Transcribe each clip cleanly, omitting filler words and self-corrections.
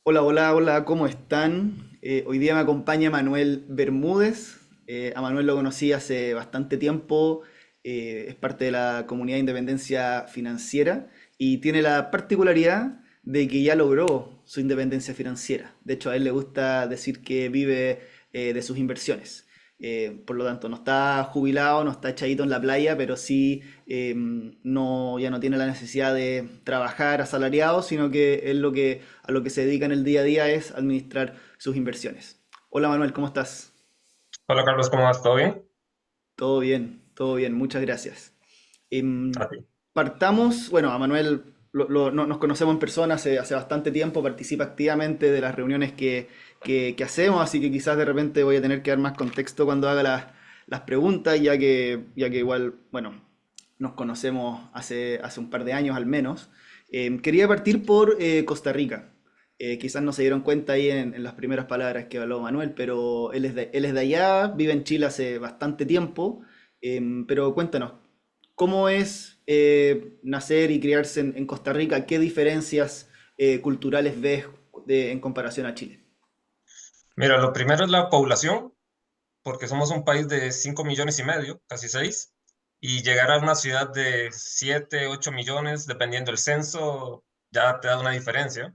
Hola, hola, hola, ¿cómo están? Hoy día me acompaña Manuel Bermúdez. A Manuel lo conocí hace bastante tiempo, es parte de la comunidad de independencia financiera y tiene la particularidad de que ya logró su independencia financiera. De hecho, a él le gusta decir que vive de sus inversiones. Por lo tanto, no está jubilado, no está echadito en la playa, pero sí no, ya no tiene la necesidad de trabajar asalariado, sino que él a lo que se dedica en el día a día es administrar sus inversiones. Hola Manuel, ¿cómo estás? Hola Carlos, ¿cómo vas? ¿Todo bien? Todo bien, muchas gracias. A Em, ti. Partamos, bueno, a Manuel nos conocemos en persona hace bastante tiempo, participa activamente de las reuniones que hacemos, así que quizás de repente voy a tener que dar más contexto cuando haga las preguntas, ya que igual, bueno, nos conocemos hace un par de años al menos. Quería partir por Costa Rica. Quizás no se dieron cuenta ahí en las primeras palabras que habló Manuel, pero él es de allá, vive en Chile hace bastante tiempo. Pero cuéntanos, ¿cómo es nacer y criarse en Costa Rica? ¿Qué diferencias culturales ves en comparación a Chile? Mira, lo primero es la población, porque somos un país de 5 millones y medio, casi 6, y llegar a una ciudad de 7, 8 millones, dependiendo del censo, ya te da una diferencia.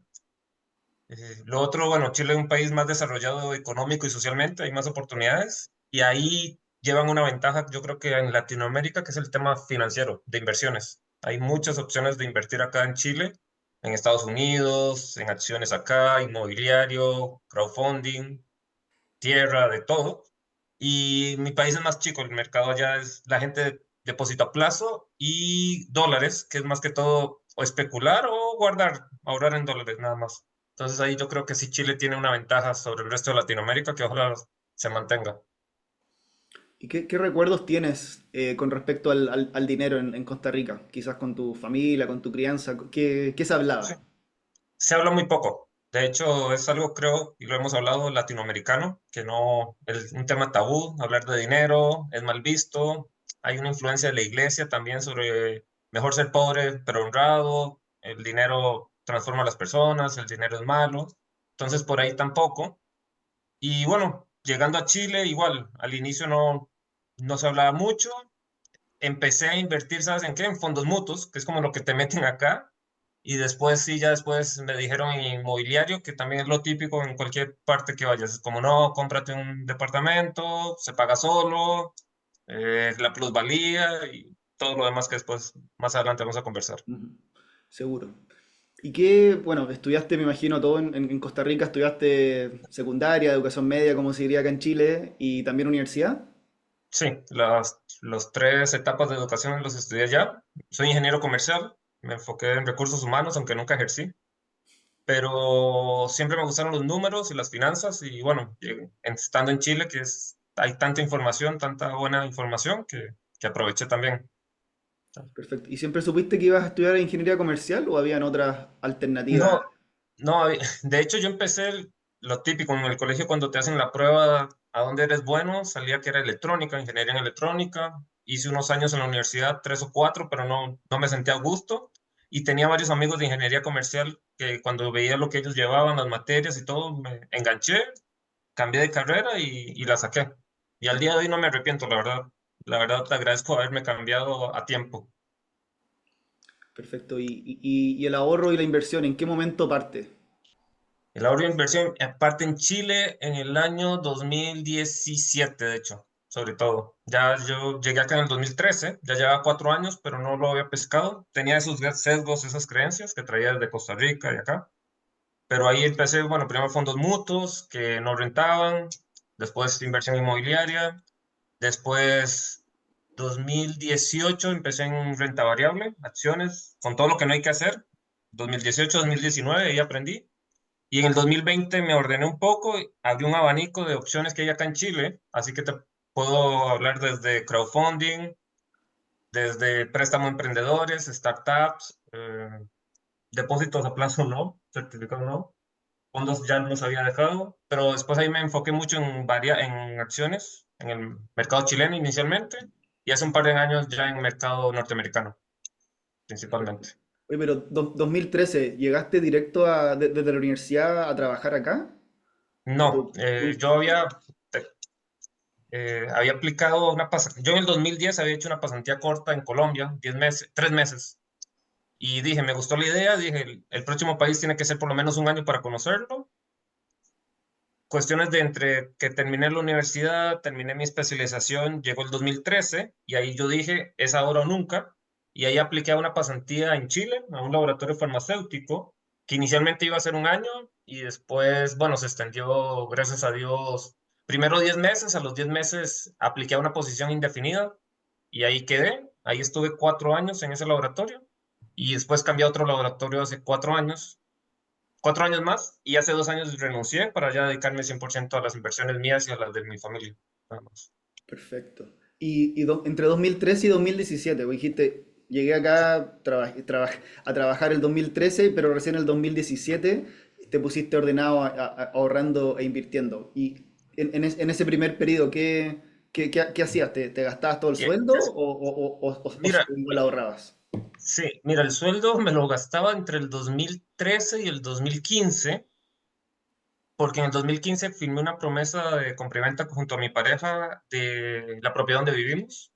Lo otro, bueno, Chile es un país más desarrollado económico y socialmente, hay más oportunidades, y ahí llevan una ventaja, yo creo que en Latinoamérica, que es el tema financiero, de inversiones. Hay muchas opciones de invertir acá en Chile, en Estados Unidos, en acciones acá, inmobiliario, crowdfunding, tierra, de todo. Y mi país es más chico, el mercado allá es la gente deposita a plazo y dólares, que es más que todo o especular o guardar, ahorrar en dólares nada más. Entonces ahí yo creo que sí Chile tiene una ventaja sobre el resto de Latinoamérica que ojalá se mantenga. ¿Y qué recuerdos tienes con respecto al dinero en Costa Rica? Quizás con tu familia, con tu crianza, ¿qué se Sí. hablaba? Se habla muy poco. De hecho, es algo, creo, y lo hemos hablado, latinoamericano, que no es un tema tabú, hablar de dinero es mal visto. Hay una influencia de la iglesia también sobre mejor ser pobre pero honrado, el dinero transforma a las personas, el dinero es malo. Entonces, por ahí tampoco. Y bueno, llegando a Chile, igual, al inicio no se hablaba mucho. Empecé a invertir, ¿sabes en qué? En fondos mutuos, que es como lo que te meten acá. Y después, sí, ya después me dijeron en inmobiliario, que también es lo típico en cualquier parte que vayas. Es como, no, cómprate un departamento, se paga solo, la plusvalía y todo lo demás que después, más adelante vamos a conversar. Ujú, seguro. ¿Y qué, bueno, estudiaste, me imagino, todo en Costa Rica, estudiaste secundaria, educación media, como se diría acá en Chile, y también universidad? Sí, los tres etapas de educación los estudié ya. Soy ingeniero comercial, me enfoqué en recursos humanos, aunque nunca ejercí. Pero siempre me gustaron los números y las finanzas y bueno, estando en Chile hay tanta información, tanta buena información que aproveché también. Perfecto. ¿Y siempre supiste que ibas a estudiar ingeniería comercial o habían otras alternativas? No, no, de hecho yo empecé lo típico en el colegio cuando te hacen la prueba a dónde eres bueno, salía que era electrónica, ingeniería en electrónica, hice unos años en la universidad, 3 o 4, pero no me sentía a gusto y tenía varios amigos de ingeniería comercial que cuando veía lo que ellos llevaban, las materias y todo, me enganché, cambié de carrera y la saqué. Y al día de hoy no me arrepiento, la verdad. La verdad te agradezco haberme cambiado a tiempo. Perfecto. ¿Y el ahorro y la inversión, en qué momento parte? El ahorro de inversión, aparte en Chile, en el año 2017 de hecho, sobre todo. Ya yo llegué acá en el 2013, ya llevaba 4 años, pero no lo había pescado. Tenía esos sesgos, esas creencias que traía desde Costa Rica y acá. Pero ahí empecé, bueno, primero fondos mutuos que no rentaban, después inversión inmobiliaria, después 2018 empecé en renta variable, acciones, con todo lo que no hay que hacer. 2018, 2019, ahí aprendí. Y en el 2020 me ordené un poco, abrí un abanico de opciones que hay acá en Chile, así que te puedo hablar desde crowdfunding, desde préstamo a emprendedores, startups, depósitos a plazo no, certificado no, fondos ya los había dejado, pero después ahí me enfoqué mucho en acciones, en el mercado chileno inicialmente, y hace un par de años ya en mercado norteamericano, Perfecto. principalmente. Oye, pero 2013, ¿llegaste directo desde la universidad a trabajar acá? ¿O No, yo había aplicado una pasantía. Yo en el 2010 había hecho una pasantía corta en Colombia, 10 meses, 3 meses. Y dije, me gustó la idea, dije, el próximo país tiene que ser por lo menos un año para conocerlo. Cuestiones de entre que terminé la universidad, terminé mi especialización, llegó el 2013 y ahí yo dije, es ahora o nunca. Y ahí apliqué a una pasantía en Chile, a un laboratorio farmacéutico, que inicialmente iba a ser un año y después, bueno, se extendió, gracias a Dios, primero 10 meses, a los 10 meses apliqué a una posición indefinida y ahí quedé. Ahí estuve 4 años en ese laboratorio y después cambié a otro laboratorio hace 4 años, 4 años más, y hace 2 años renuncié para ya dedicarme 100% a las inversiones mías y a las de mi familia. Nada más. Perfecto. Entre 2013 y 2017, vos dijiste, llegué acá a trabajar el 2013, pero recién el 2017 te pusiste ordenado ahorrando e invirtiendo. Y en ese primer periodo, ¿qué hacías? ¿Te gastabas todo el sueldo o Mira, igual ahorrabas? sí, mira, el sueldo me lo gastaba entre el 2013 y el 2015, porque en el 2015 firmé una promesa de compraventa junto a mi pareja de la propiedad donde vivimos,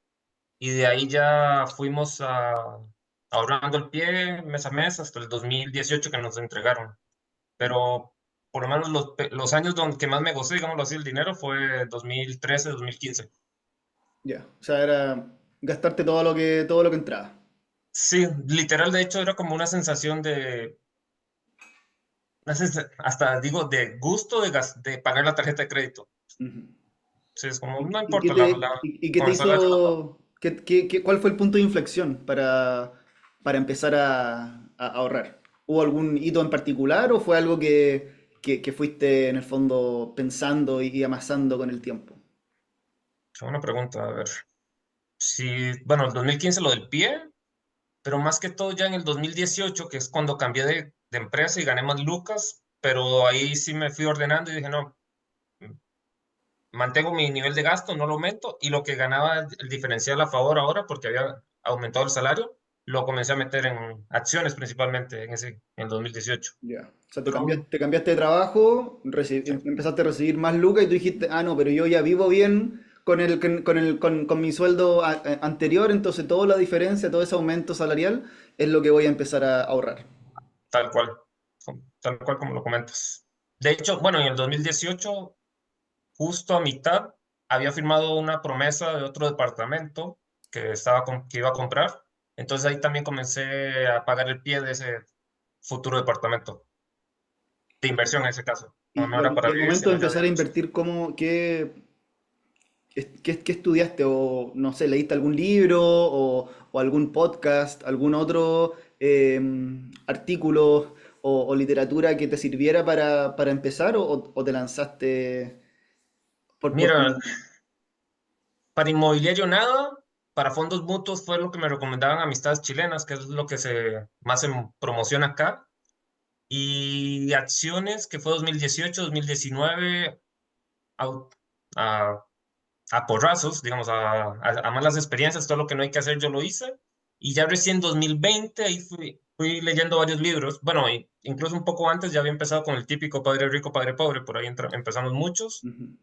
y de ahí ya fuimos ahorrando el pie mes a mes hasta el 2018 que nos entregaron. Pero por lo menos los años que más me gocé, digámoslo así, el dinero fue 2013, 2015. Ya, o sea, era gastarte todo lo que entraba. Sí, literal, de hecho, era como una sensación hasta digo, de gusto de pagar la tarjeta de crédito. Ujú. Sí, es como, ¿Y, no y qué importa, te, y qué con te el salario. hizo, cuál fue el punto de inflexión para empezar a ahorrar? ¿Hubo algún hito en particular o fue algo que fuiste en el fondo pensando y amasando con el tiempo? Qué buena pregunta, a ver. Sí, bueno, el 2015 lo del pie, pero más que todo ya en el 2018, que es cuando cambié de empresa y gané más lucas, pero ahí sí me fui ordenando y dije, no, mantengo mi nivel de gasto, no lo aumento, y lo que ganaba el diferencial a favor ahora, porque había aumentado el salario, lo comencé a meter en acciones principalmente en el 2018. Ya. O sea, te Pero, cambiaste, te cambiaste de trabajo, sí, empezaste a recibir más lucas y tú dijiste, ah, no, pero yo ya vivo bien con mi sueldo anterior, entonces toda la diferencia, todo ese aumento salarial es lo que voy a empezar a ahorrar. tal cual, tal cual como lo comentas. De hecho, bueno, en el 2018, justo a mitad, había firmado una promesa de otro departamento que iba a comprar. Entonces ahí también comencé a pagar el pie de ese futuro departamento, de inversión en ese caso. No, Y, no y era al, para y al vivir, momento de sino ya de empezar a inversión. invertir, ¿qué estudiaste? O no sé, ¿leíste algún libro o algún podcast, algún otro artículo o literatura que te sirviera para empezar o te lanzaste por tu Mira, cuenta? para inmobiliario nada, para fondos mutuos fue lo que me recomendaban amistades chilenas, que es lo que se más se promociona acá. Y acciones, que fue 2018, 2019, au- a, a porrazos, digamos, a malas experiencias, todo lo que no hay que hacer yo lo hice. Y ya recién 2020, ahí fui leyendo varios libros. Bueno, incluso un poco antes ya había empezado con el típico Padre Rico, Padre Pobre, por ahí empezamos muchos. Ujú.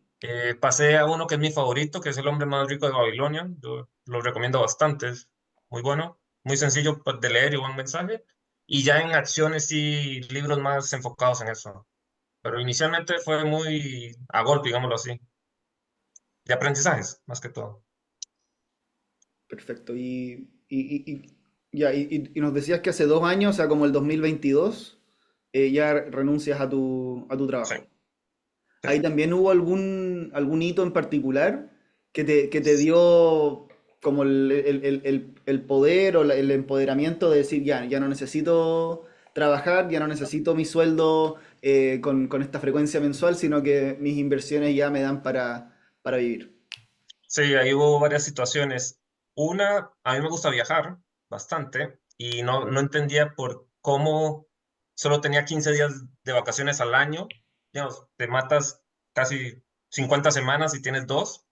Pasé a uno que es mi favorito, que es El hombre más rico de Babilonia. Yo lo recomiendo bastante, es muy bueno, muy sencillo pues, de leer y buen mensaje. Y ya en acciones y libros más enfocados en eso. Pero inicialmente fue muy a golpe, digámoslo así, de aprendizajes, más que todo. Perfecto. Ya, y nos decías que hace 2 años, o sea, como el 2022, ya renuncias a tu Sí. trabajo. Sí. ¿Ahí también hubo algún hito en particular que te dio como el poder o el empoderamiento de decir, ya no necesito trabajar, ya no necesito mi sueldo con esta frecuencia mensual, sino que mis inversiones ya me dan para vivir? Sí, ahí hubo varias situaciones. Una, a mí me gusta viajar bastante y no entendía por cómo solo tenía 15 días de vacaciones al año. Digamos, te matas casi 50 semanas y tienes dos.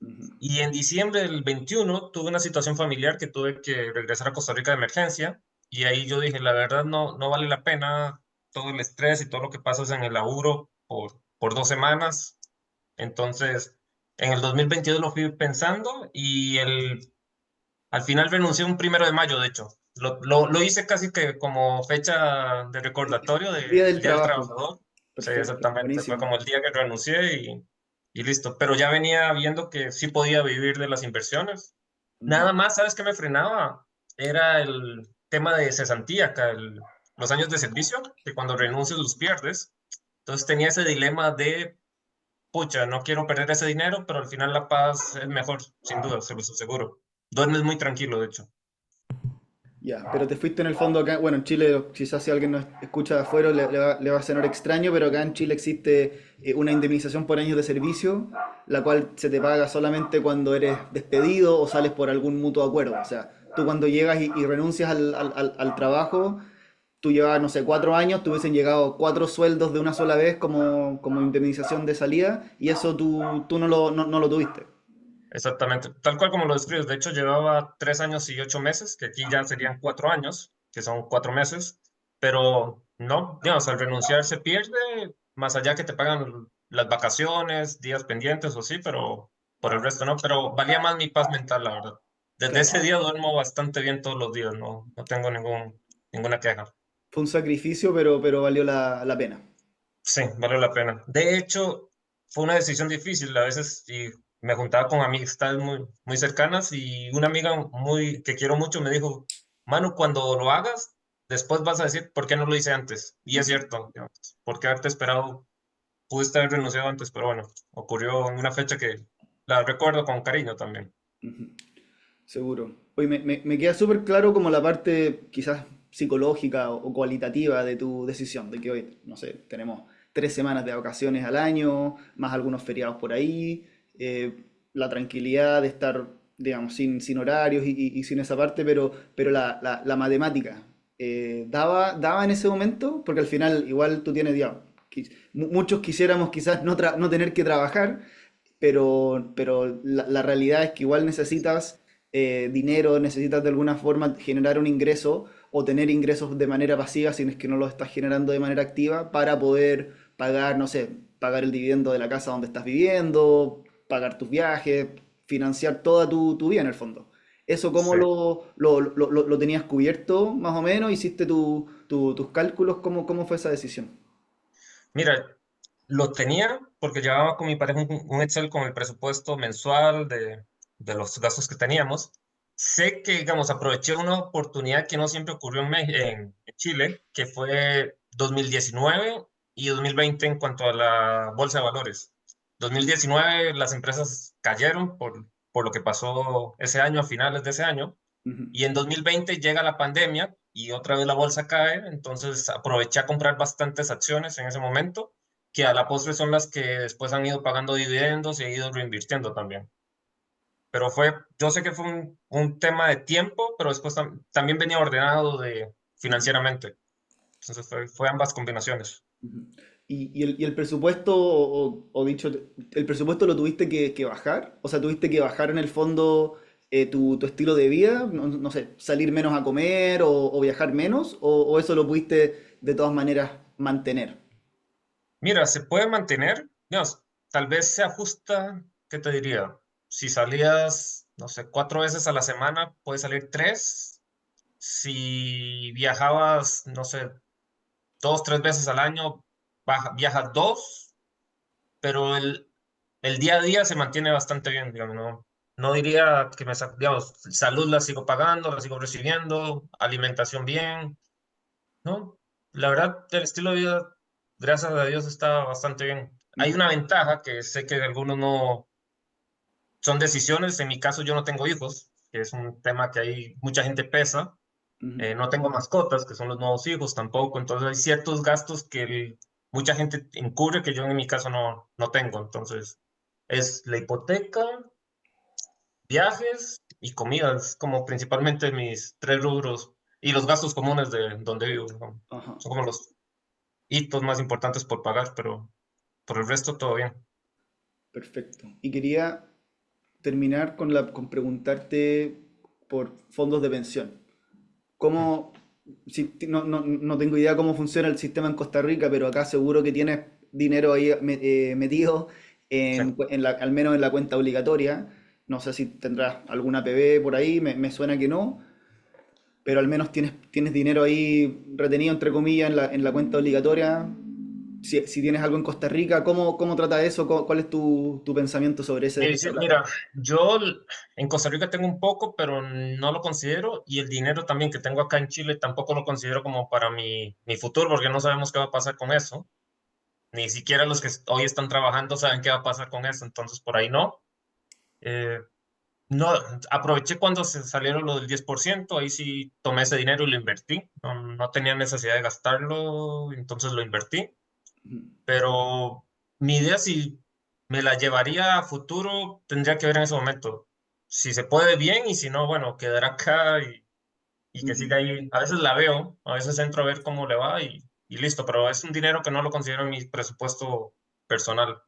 Ujú. Y en diciembre del 21 tuve una situación familiar que tuve que regresar a Costa Rica de emergencia y ahí yo dije, la verdad no vale la pena todo el estrés y todo lo que pasas en el laburo por 2 semanas. Entonces, en el 2022 lo fui pensando y al final renuncié un 1 de mayo, de hecho. Lo hice casi que como fecha de recordatorio Día del del Día del trabajo. Trabajador. Sí, Perfecto, exactamente. Fue buenísimo. como el día que renuncié y listo. Pero ya venía viendo que sí podía vivir de las inversiones. Ujú. Nada más, ¿sabes qué me frenaba? Era el tema de cesantía, acá, los años de servicio, que cuando renuncias los pierdes. Entonces tenía ese dilema de, pucha, no quiero perder ese dinero, pero al final la paz es mejor, sin duda, se los aseguro. Duermes muy tranquilo, de hecho. Ya, pero te fuiste en el fondo acá, bueno, en Chile quizás si alguien nos escucha de afuera le va a sonar extraño, pero acá en Chile existe una indemnización por años de servicio, la cual se te paga solamente cuando eres despedido o sales por algún mutuo acuerdo. O sea, tú cuando llegas y renuncias al trabajo, tú llevabas, no sé, 4 años, te hubiesen llegado 4 sueldos de una sola vez como indemnización de salida, y eso tú no lo tuviste. Exactamente, tal cual como lo describes. De hecho, llevaba 3 años y 8 meses, que aquí ya serían 4 años, que son 4 meses, pero no, digamos, al renunciar se pierde, más allá que te pagan las vacaciones, días pendientes o sí, pero por el resto no, pero valía más mi paz mental, la verdad. Desde Claro. ese día duermo bastante bien todos los días, no tengo ninguna queja. Fue un sacrificio, pero valió la pena. Sí, vale la pena. De hecho, fue una decisión difícil a veces y me juntaba con amistades muy cercanas y una amiga que quiero mucho me dijo, Manu, cuando lo hagas, después vas a decir, ¿por qué no lo hice antes? Y es Ujú, cierto, digamos, ¿por qué haberte esperado? Pudiste haber renunciado antes, pero bueno, ocurrió en una fecha que la recuerdo con cariño también. ujú. Seguro. Oye, me queda súper claro como la parte quizás psicológica o cualitativa de tu decisión, de que hoy, no sé, tenemos 3 semanas de vacaciones al año, más algunos feriados por ahí, la tranquilidad de estar, digamos, sin horarios y sin esa parte, pero la matemática, daba en ese momento, porque al final igual tú tienes, digamos, muchos quisiéramos quizás no tener que trabajar, pero la realidad es que igual necesitas dinero, necesitas de alguna forma generar un ingreso o tener ingresos de manera pasiva si es que no los estás generando de manera activa para poder pagar, no sé, pagar el dividendo de la casa donde estás viviendo, pagar tus viajes, financiar toda tu vida en el fondo. ¿Eso cómo Sí. lo tenías cubierto más o menos? ¿Hiciste tus cálculos? ¿Cómo fue esa decisión? Mira, lo tenía porque llevaba con mi pareja un Excel con el presupuesto mensual de los gastos que teníamos. Sé que, digamos, aproveché una oportunidad que no siempre ocurrió en Chile, que fue 2019 y 2020 en cuanto a la bolsa de valores. 2019 las empresas cayeron por lo que pasó ese año, a finales de ese año, Ujú. y en 2020 llega la pandemia y otra vez la bolsa cae, entonces aproveché a comprar bastantes acciones en ese momento, que a la postre son las que después han ido pagando dividendos y he ido reinvirtiendo también. Pero yo sé que fue un tema de tiempo, pero después también venía ordenado Ujú. financieramente. Entonces fue ambas combinaciones. Ujú. ¿Y el presupuesto, o dicho, el presupuesto lo tuviste que bajar? O sea, ¿tuviste que bajar en el fondo tu estilo de vida? No sé, salir menos a comer o viajar menos, o eso lo pudiste de todas maneras mantener? Mira, se puede mantener, digamos, tal vez se ajusta, ¿qué te diría? Si salías, no sé, 4 veces a la semana, puedes salir tres. Si viajabas, no sé, 2, 3 veces al año, viajas dos, pero el día a día se mantiene bastante bien, digamos, no diría que digamos, salud la sigo pagando, la sigo recibiendo, alimentación bien, ¿no? La verdad, el estilo de vida, gracias a Dios, está bastante bien. Hay Ujú, una ventaja que sé que algunos no son decisiones, en mi caso yo no tengo hijos, que es un tema que hay mucha gente pesa. ujú. No tengo mascotas, que son los nuevos hijos tampoco, entonces hay ciertos gastos que mucha gente incurre que yo en mi caso no tengo. Entonces, es la hipoteca, viajes y comidas, como principalmente mis tres rubros y los gastos comunes de donde vivo, ¿no? Ajá, Son como los hitos más importantes por pagar, pero por el resto todo bien. perfecto. Y quería terminar con preguntarte por fondos de pensión. ¿Cómo, no tengo idea cómo funciona el sistema en Costa Rica, pero acá seguro que tienes dinero ahí metido Sí. al menos en la cuenta obligatoria. No sé si tendrás alguna PB por ahí, me suena que no, pero al menos tienes dinero ahí retenido, entre comillas, en la cuenta obligatoria. Si tienes algo en Costa Rica, ¿cómo trata eso? ¿Cuál es tu pensamiento sobre esa plata? Mira, yo en Costa Rica tengo un poco, pero no lo considero, y el dinero también que tengo acá en Chile tampoco lo considero como para mi futuro, porque no sabemos qué va a pasar con eso. Ni siquiera los que hoy están trabajando saben qué va a pasar con eso, entonces por ahí no. Eh, no, aproveché cuando se salieron lo del 10%, ahí sí tomé ese dinero y lo invertí. No tenía necesidad de gastarlo, entonces lo invertí. Pero mi idea, si me la llevaría a futuro, tendría que ver en ese momento. Si se puede bien y si no, bueno, quedará acá y que Ujú. siga ahí. A veces la veo, a veces entro a ver cómo le va y listo, pero es un dinero que no lo considero en mi presupuesto personal,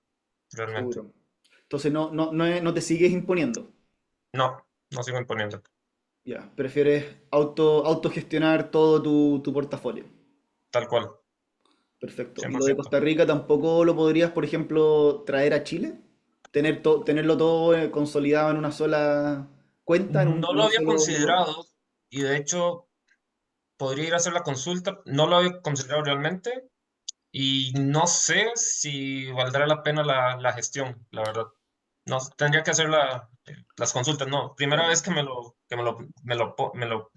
realmente. Seguro. Entonces no te sigues imponiendo. No, no sigo imponiendo, Ya, prefieres autogestionar todo tu portafolio. tal cual, Perfecto. ¿Y lo de 100%. Costa Rica tampoco lo podrías, por ejemplo, traer a Chile? Tenerlo todo consolidado en una sola cuenta, No en lo un había solo lugar. considerado y de hecho podría ir a hacer la consulta. No lo había considerado realmente y no sé si valdrá la pena la gestión, la verdad. No, tendría que hacer las consultas. No, primera Claro. vez que me lo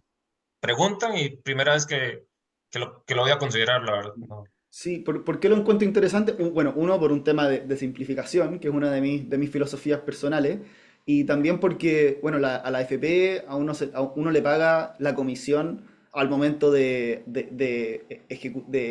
preguntan y primera vez que lo voy a considerar, la verdad. No. Sí, ¿por qué lo encuentro interesante? Bueno, uno, por un tema de simplificación, que es una de mis filosofías personales, y también porque, bueno, a la FP a uno le paga la comisión al momento de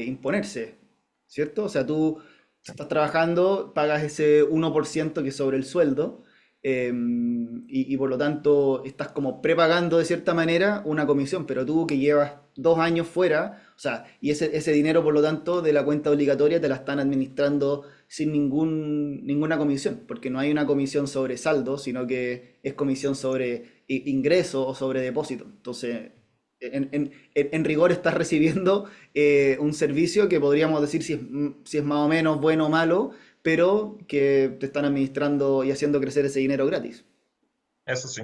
imponerse, ¿cierto? O sea, tú estás trabajando, pagas ese 1% que es sobre el sueldo, y por lo tanto estás como prepagando de cierta manera una comisión, pero tú que llevas 2 años fuera, o sea, y ese dinero por lo tanto de la cuenta obligatoria te la están administrando sin ninguna comisión, porque no hay una comisión sobre saldo, sino que es comisión sobre ingreso o sobre depósito. Entonces, en rigor estás recibiendo un servicio que podríamos decir si es más o menos bueno o malo, pero que te están administrando y haciendo crecer ese dinero gratis. Eso sí.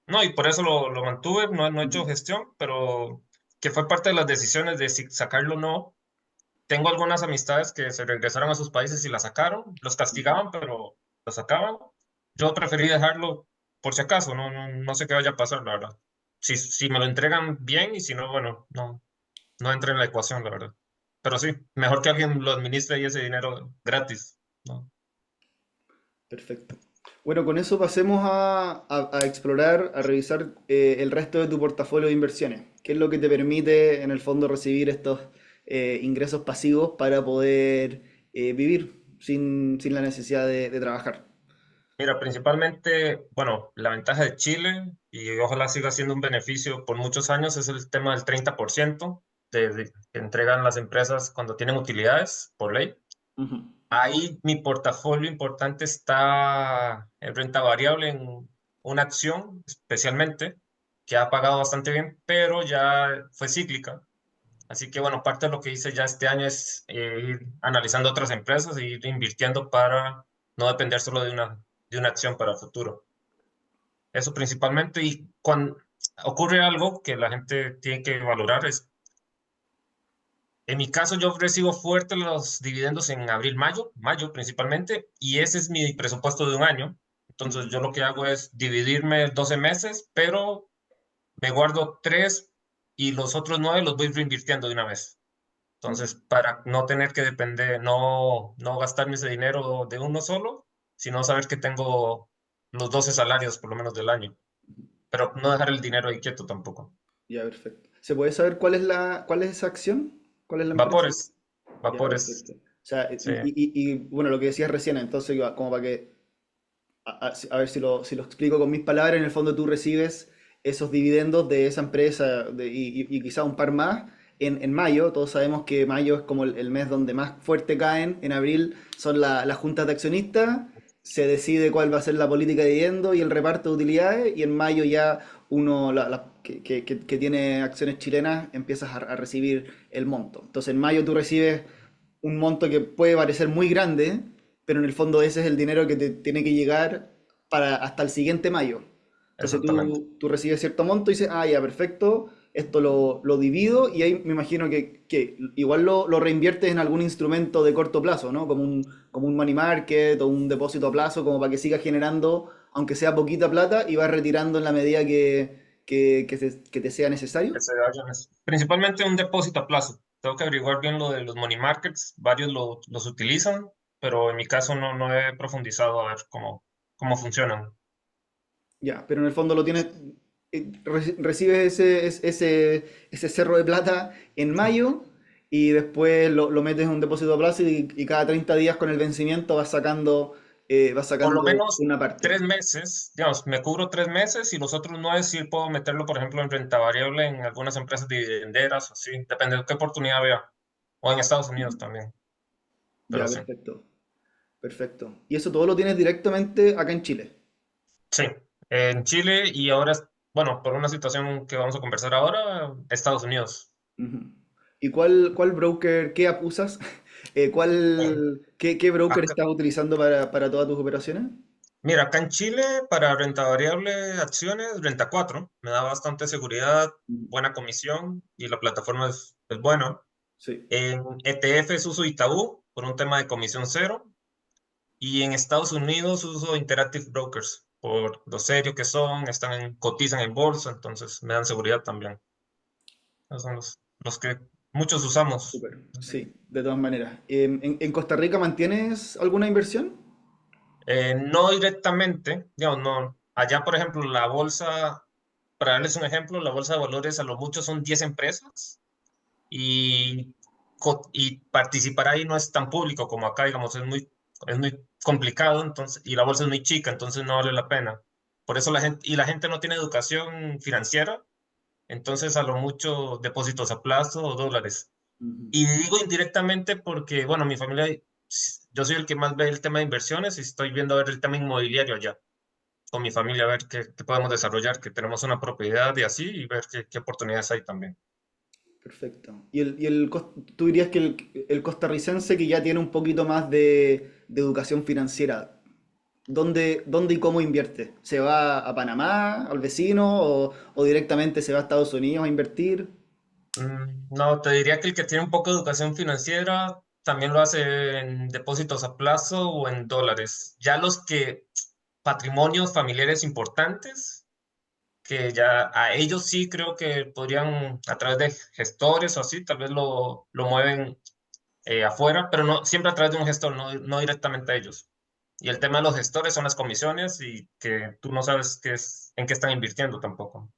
No, y por eso lo mantuve, no he hecho Ujú. gestión, pero que fue parte de las decisiones de si sacarlo o no. Tengo algunas amistades que se regresaron a sus países y la sacaron, los castigaban, pero lo sacaban. Yo preferí dejarlo por si acaso, no sé qué vaya a pasar, la verdad. Si me lo entregan bien y si no, bueno, no entra en la ecuación, la verdad. Pero sí, mejor que alguien lo administre y ese dinero gratis, ¿no? Perfecto. Bueno, con eso pasemos a explorar, a revisar el resto de tu portafolio de inversiones. ¿Qué es lo que te permite en el fondo recibir estos ingresos pasivos para poder vivir sin la necesidad de trabajar? Mira, principalmente, bueno, la ventaja de Chile, y ojalá siga siendo un beneficio por muchos años, es el tema del 30% que entregan las empresas cuando tienen utilidades por ley. Ujú. Ahí mi portafolio importante está en renta variable en una acción especialmente que ha pagado bastante bien, pero ya fue cíclica. Así que bueno, parte de lo que hice ya este año es ir analizando otras empresas e ir invirtiendo para no depender solo de una acción para el futuro. Eso principalmente. Y cuando ocurre algo que la gente tiene que valorar es, en mi caso yo recibo fuerte los dividendos en abril, mayo principalmente, y ese es mi presupuesto de un año. Entonces yo lo que hago es dividirme 12 meses, pero me guardo 3 y los otros 9 los voy reinvirtiendo de una vez. Entonces, para no tener que depender, no gastarme ese dinero de uno solo, sino saber que tengo los 12 salarios por lo menos del año, pero no dejar el dinero ahí quieto tampoco. Ya, perfecto. ¿Se puede saber cuál es esa acción? ¿Cuál es la empresa? Vapores, Ya, vapores, perfecto. O sea, sí. bueno, lo que decías recién, entonces, como para que a ver si lo explico con mis palabras, en el fondo tú recibes esos dividendos de esa empresa y quizá un par más en mayo. Todos sabemos que mayo es como el mes donde más fuerte caen. En abril son las juntas de accionistas, se decide cuál va a ser la política de dividendo y el reparto de utilidades, y en mayo ya uno que tiene acciones chilenas empiezas a recibir el monto. Entonces en mayo tú recibes un monto que puede parecer muy grande, pero en el fondo ese es el dinero que te tiene que llegar para hasta el siguiente mayo. Entonces Exactamente. tú recibes cierto monto y dices, ah, ya, perfecto, esto lo divido, y ahí me imagino que igual lo reinviertes en algún instrumento de corto plazo, ¿no? Como un money market o un depósito a plazo, como para que siga generando, aunque sea poquita plata, y vas retirando en la medida que te sea necesario. Principalmente un depósito a plazo. Tengo que averiguar bien lo de los money markets. Varios los utilizan, pero en mi caso no he profundizado a ver cómo funcionan. Ya, pero en el fondo lo tienes, recibes ese cerro de plata en mayo, y después lo metes en un depósito a plazo, y cada 30 días con el vencimiento vas Por lo sacando menos una parte. 3 meses, digamos, me cubro 3 meses y los otros 9 sí puedo meterlo, por ejemplo, en renta variable en algunas empresas dividenderas, así, depende de qué oportunidad vea. O en Estados Unidos Ujú. también, pero Ya, sí. perfecto, perfecto. Y eso todo lo tienes directamente acá en Chile. Sí, en Chile y ahora, bueno, por una situación que vamos a conversar ahora, Estados Unidos. Ujú. ¿Y cuál broker, qué app usas? Eh, ¿Qué broker acá- estás utilizando para todas tus operaciones? Mira, acá en Chile, para renta variable acciones, Renta 4 me da bastante seguridad, Ujú. buena comisión y la plataforma es buena. Sí. En ETFs uso Itaú por un tema de comisión cero. Y en Estados Unidos uso Interactive Brokers por lo serio que son, cotizan en bolsa, entonces me dan seguridad también. Esos son los que muchos usamos. Súper, sí, de todas maneras. ¿En Costa Rica mantienes alguna inversión? No directamente, digamos, no. Allá, por ejemplo, la bolsa, para darles un ejemplo, la bolsa de valores a lo mucho son 10 empresas y, y participar ahí no es tan público como acá, digamos, es muy complicado, entonces, y la bolsa es muy chica, entonces no vale la pena. Por eso la gente no tiene educación financiera, entonces a lo mucho depósitos a plazo o dólares. Ujú. Y digo indirectamente porque, bueno, mi familia, yo soy el que más ve el tema de inversiones y estoy viendo a ver el tema inmobiliario allá, con mi familia, a ver qué podemos desarrollar, que tenemos una propiedad y así, y ver qué oportunidades hay también. Perfecto. ¿Tú dirías que el costarricense que ya tiene un poquito más de educación financiera, ¿dónde y cómo invierte? ¿Se va a Panamá, al vecino, o directamente se va a Estados Unidos a invertir? No, te diría que el que tiene un poco de educación financiera también lo hace en depósitos a plazo o en dólares. Ya los que patrimonios familiares importantes, que ya a ellos sí creo que podrían a través de gestores o así, tal vez lo mueven afuera, pero no siempre a través de un gestor, no directamente a ellos. Y el tema de los gestores son las comisiones y que tú no sabes en qué están invirtiendo tampoco.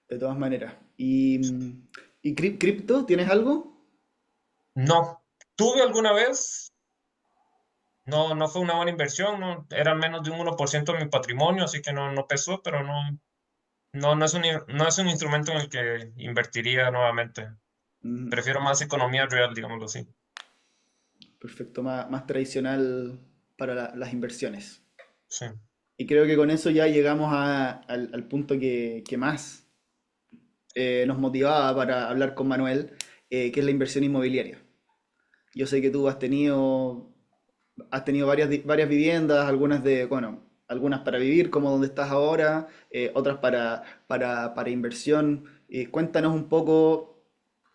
De todas maneras. ¿Y cripto? ¿Tienes algo? No, tuve alguna vez. No fue una buena inversión, no, era menos de un 1% de mi patrimonio, así que no pesó, pero no es un instrumento en el que invertiría nuevamente. Mm, Prefiero más economía real, digámoslo así. perfecto, más tradicional para las inversiones. Sí. Y creo que con eso ya llegamos al punto que más nos motivaba para hablar con Manuel, que es la inversión inmobiliaria. Yo sé que tú has tenido varias viviendas, algunas para vivir, como donde estás ahora, otras para inversión. Cuéntanos un poco,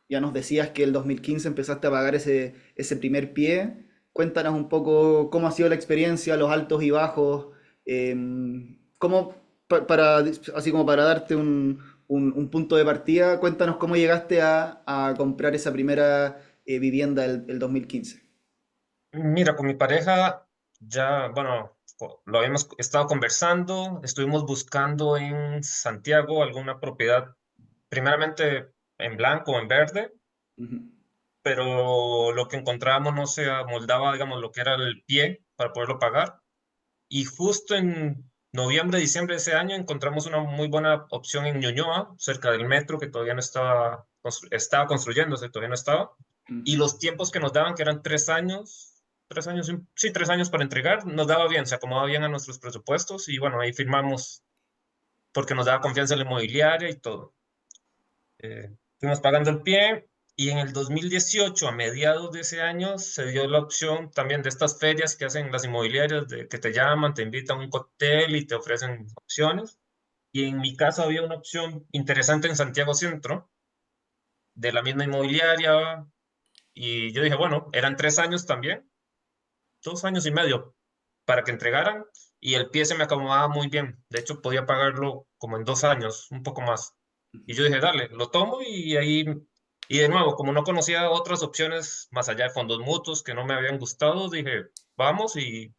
ya nos decías que el 2015 empezaste a pagar ese primer pie. Cuéntanos un poco cómo ha sido la experiencia, los altos y bajos, cómo, así como para darte un punto de partida, cuéntanos cómo llegaste a comprar esa primera vivienda el 2015. Mira, con mi pareja ya, bueno, lo habíamos estado conversando, estuvimos buscando en Santiago alguna propiedad, primeramente en blanco o en verde, Ujú. pero lo que encontrábamos no se amoldaba, digamos, lo que era el pie para poderlo pagar. Y justo en noviembre, diciembre de ese año encontramos una muy buena opción en Ñuñoa, cerca del metro, que todavía no estaba construyéndose, todavía no estaba. Y Ujú. los tiempos que nos daban, que eran 3 años, 3 años, sí, 3 años para entregar. Nos daba bien, se acomodaba bien a nuestros presupuestos y bueno, ahí firmamos porque nos daba confianza en la inmobiliaria y todo. Fuimos pagando el pie y en el 2018, a mediados de ese año, se dio la opción también de estas ferias que hacen las inmobiliarias, de que te llaman, te invitan a un cóctel y te ofrecen opciones. Y en mi caso había una opción interesante en Santiago Centro, de la misma inmobiliaria, y yo dije, bueno, eran 3 años también, 2 años y medio para que entregaran, y el pie se me acomodaba muy bien. De hecho, podía pagarlo como en 2 años, un poco más. Y yo dije, dale, lo tomo y ahí, y de nuevo, como no conocía otras opciones más allá de fondos mutuos que no me habían gustado, dije, vamos y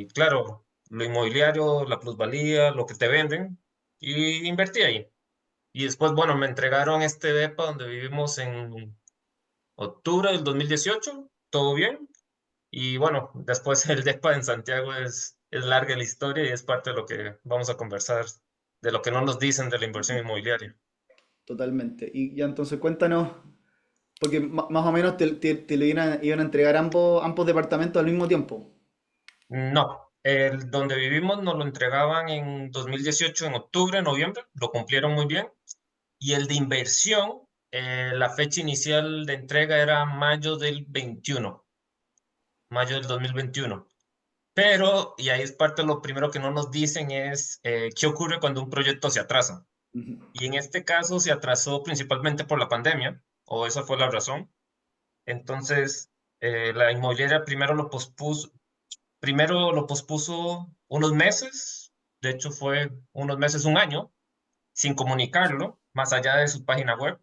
claro, lo inmobiliario, la plusvalía, lo que te venden, y invertí ahí. Y después, bueno, me entregaron este depa donde vivimos en octubre del 2018, todo bien. Y bueno, después el DEPA en Santiago es larga la historia y es parte de lo que vamos a conversar, de lo que no nos dicen de la inversión inmobiliaria. Totalmente. Y ya entonces cuéntanos, porque más o menos te lo iban a entregar ambos departamentos al mismo tiempo. No, el donde vivimos nos lo entregaban en 2018, en octubre, noviembre, lo cumplieron muy bien. Y el de inversión, la fecha inicial de entrega era mayo del 21, mayo del 2021. Pero, y ahí es parte de lo primero que no nos dicen, es qué ocurre cuando un proyecto se atrasa. Ujú. Y en este caso se atrasó principalmente por la pandemia, o esa fue la razón. Entonces, la inmobiliaria primero lo pospuso unos meses, de hecho fue unos meses, un año, sin comunicarlo, más allá de su página web.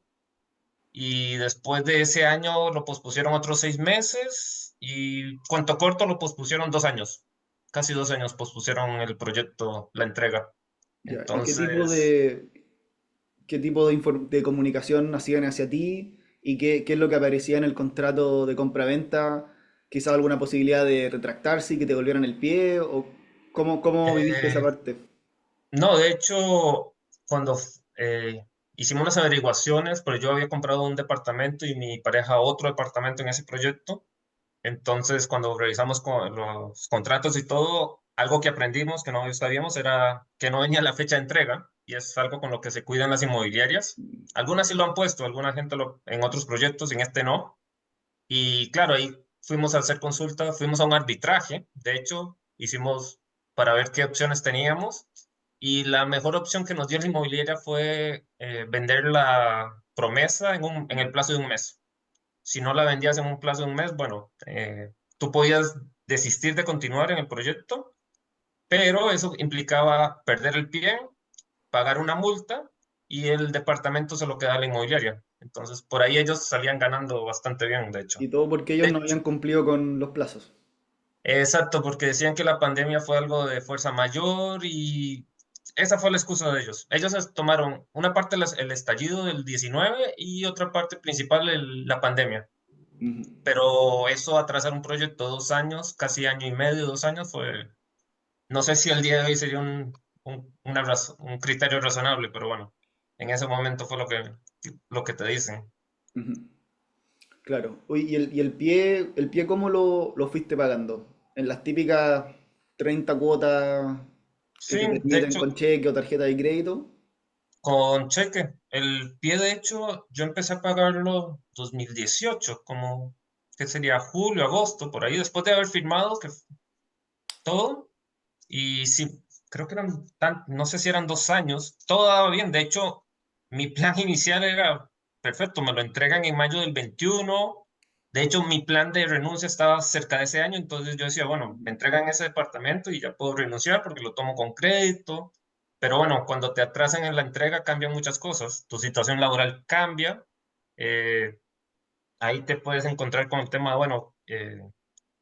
Y después de ese año lo pospusieron otros 6 meses y cuento corto lo pospusieron 2 años. Casi 2 años pospusieron el proyecto, la entrega. Ya. ¿Y qué tipo Entonces, de comunicación hacían hacia ti? ¿Y qué es lo que aparecía en el contrato de compra-venta? ¿Quizás alguna posibilidad de retractarse y que te volvieran el pie? ¿O cómo viviste esa eh, parte? no, de hecho, cuando hicimos las averiguaciones, pues yo había comprado un departamento y mi pareja otro departamento en ese proyecto. Entonces, cuando revisamos los contratos y todo, algo que aprendimos que no sabíamos era que no venía la fecha de entrega y es algo con lo que se cuidan las inmobiliarias. Algunas sí lo han puesto, alguna gente en otros proyectos, en este no. Y claro, ahí fuimos a hacer consulta, fuimos a un arbitraje, de hecho, hicimos para ver qué opciones teníamos y la mejor opción que nos dio la inmobiliaria fue vender la promesa en el plazo de un mes. Si no la vendías en un plazo de un mes, bueno, tú podías desistir de continuar en el proyecto, pero eso implicaba perder el pie, pagar una multa y el departamento se lo queda a la inmobiliaria. Entonces, por ahí ellos salían ganando bastante bien, de hecho. Y todo porque ellos De no hecho, habían cumplido con los plazos. exacto, porque decían que la pandemia fue algo de fuerza mayor y esa fue la excusa de ellos. Ellos tomaron una parte el estallido del 19 y otra parte principal la pandemia. Ujú. Pero eso atrasar un proyecto 2 años, casi año y medio, 2 años, no sé si el día de hoy sería un criterio razonable, pero bueno, en ese momento fue lo que te dicen. Ujú. Claro. Oye, el pie cómo lo fuiste pagando? ¿En las típicas 30 cuotas que Sí, te de permiten hecho, con cheque o tarjeta de crédito? con cheque, el pie de hecho, yo empecé a pagarlo 2018, como, ¿qué sería? Julio, agosto, por ahí, después de haber firmado todo. Y sí, creo que no sé si eran 2 años, todo daba bien. De hecho, mi plan inicial era perfecto, me lo entregan en mayo del 21. De hecho, mi plan de renuncia estaba cerca de ese año, entonces yo decía, bueno, me entregan ese departamento y ya puedo renunciar porque lo tomo con crédito. Pero bueno, cuando te atrasan en la entrega cambian muchas cosas. Tu situación laboral cambia. eh, Ahí te puedes encontrar con el tema, bueno,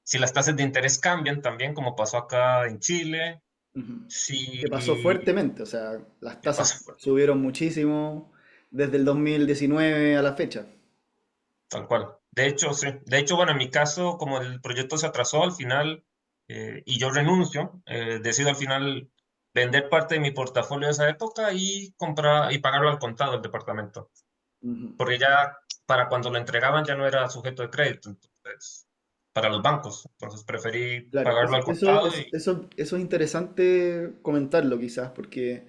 si las tasas de interés cambian también, como pasó acá en Chile. Ujú. Sí, Que pasó fuertemente, o sea, las ¿qué tasas pasa? subieron muchísimo desde el 2019 a la fecha. Tal cual. De hecho, sí. De hecho, bueno, en mi caso, como el proyecto se atrasó al final y yo renuncio, decido al final vender parte de mi portafolio de esa época y comprar y pagarlo al contado el departamento. Ujú. Porque ya para cuando lo entregaban ya no era sujeto de crédito. Entonces, para los bancos. Entonces preferí Claro, pagarlo al contado y eso es interesante comentarlo quizás, porque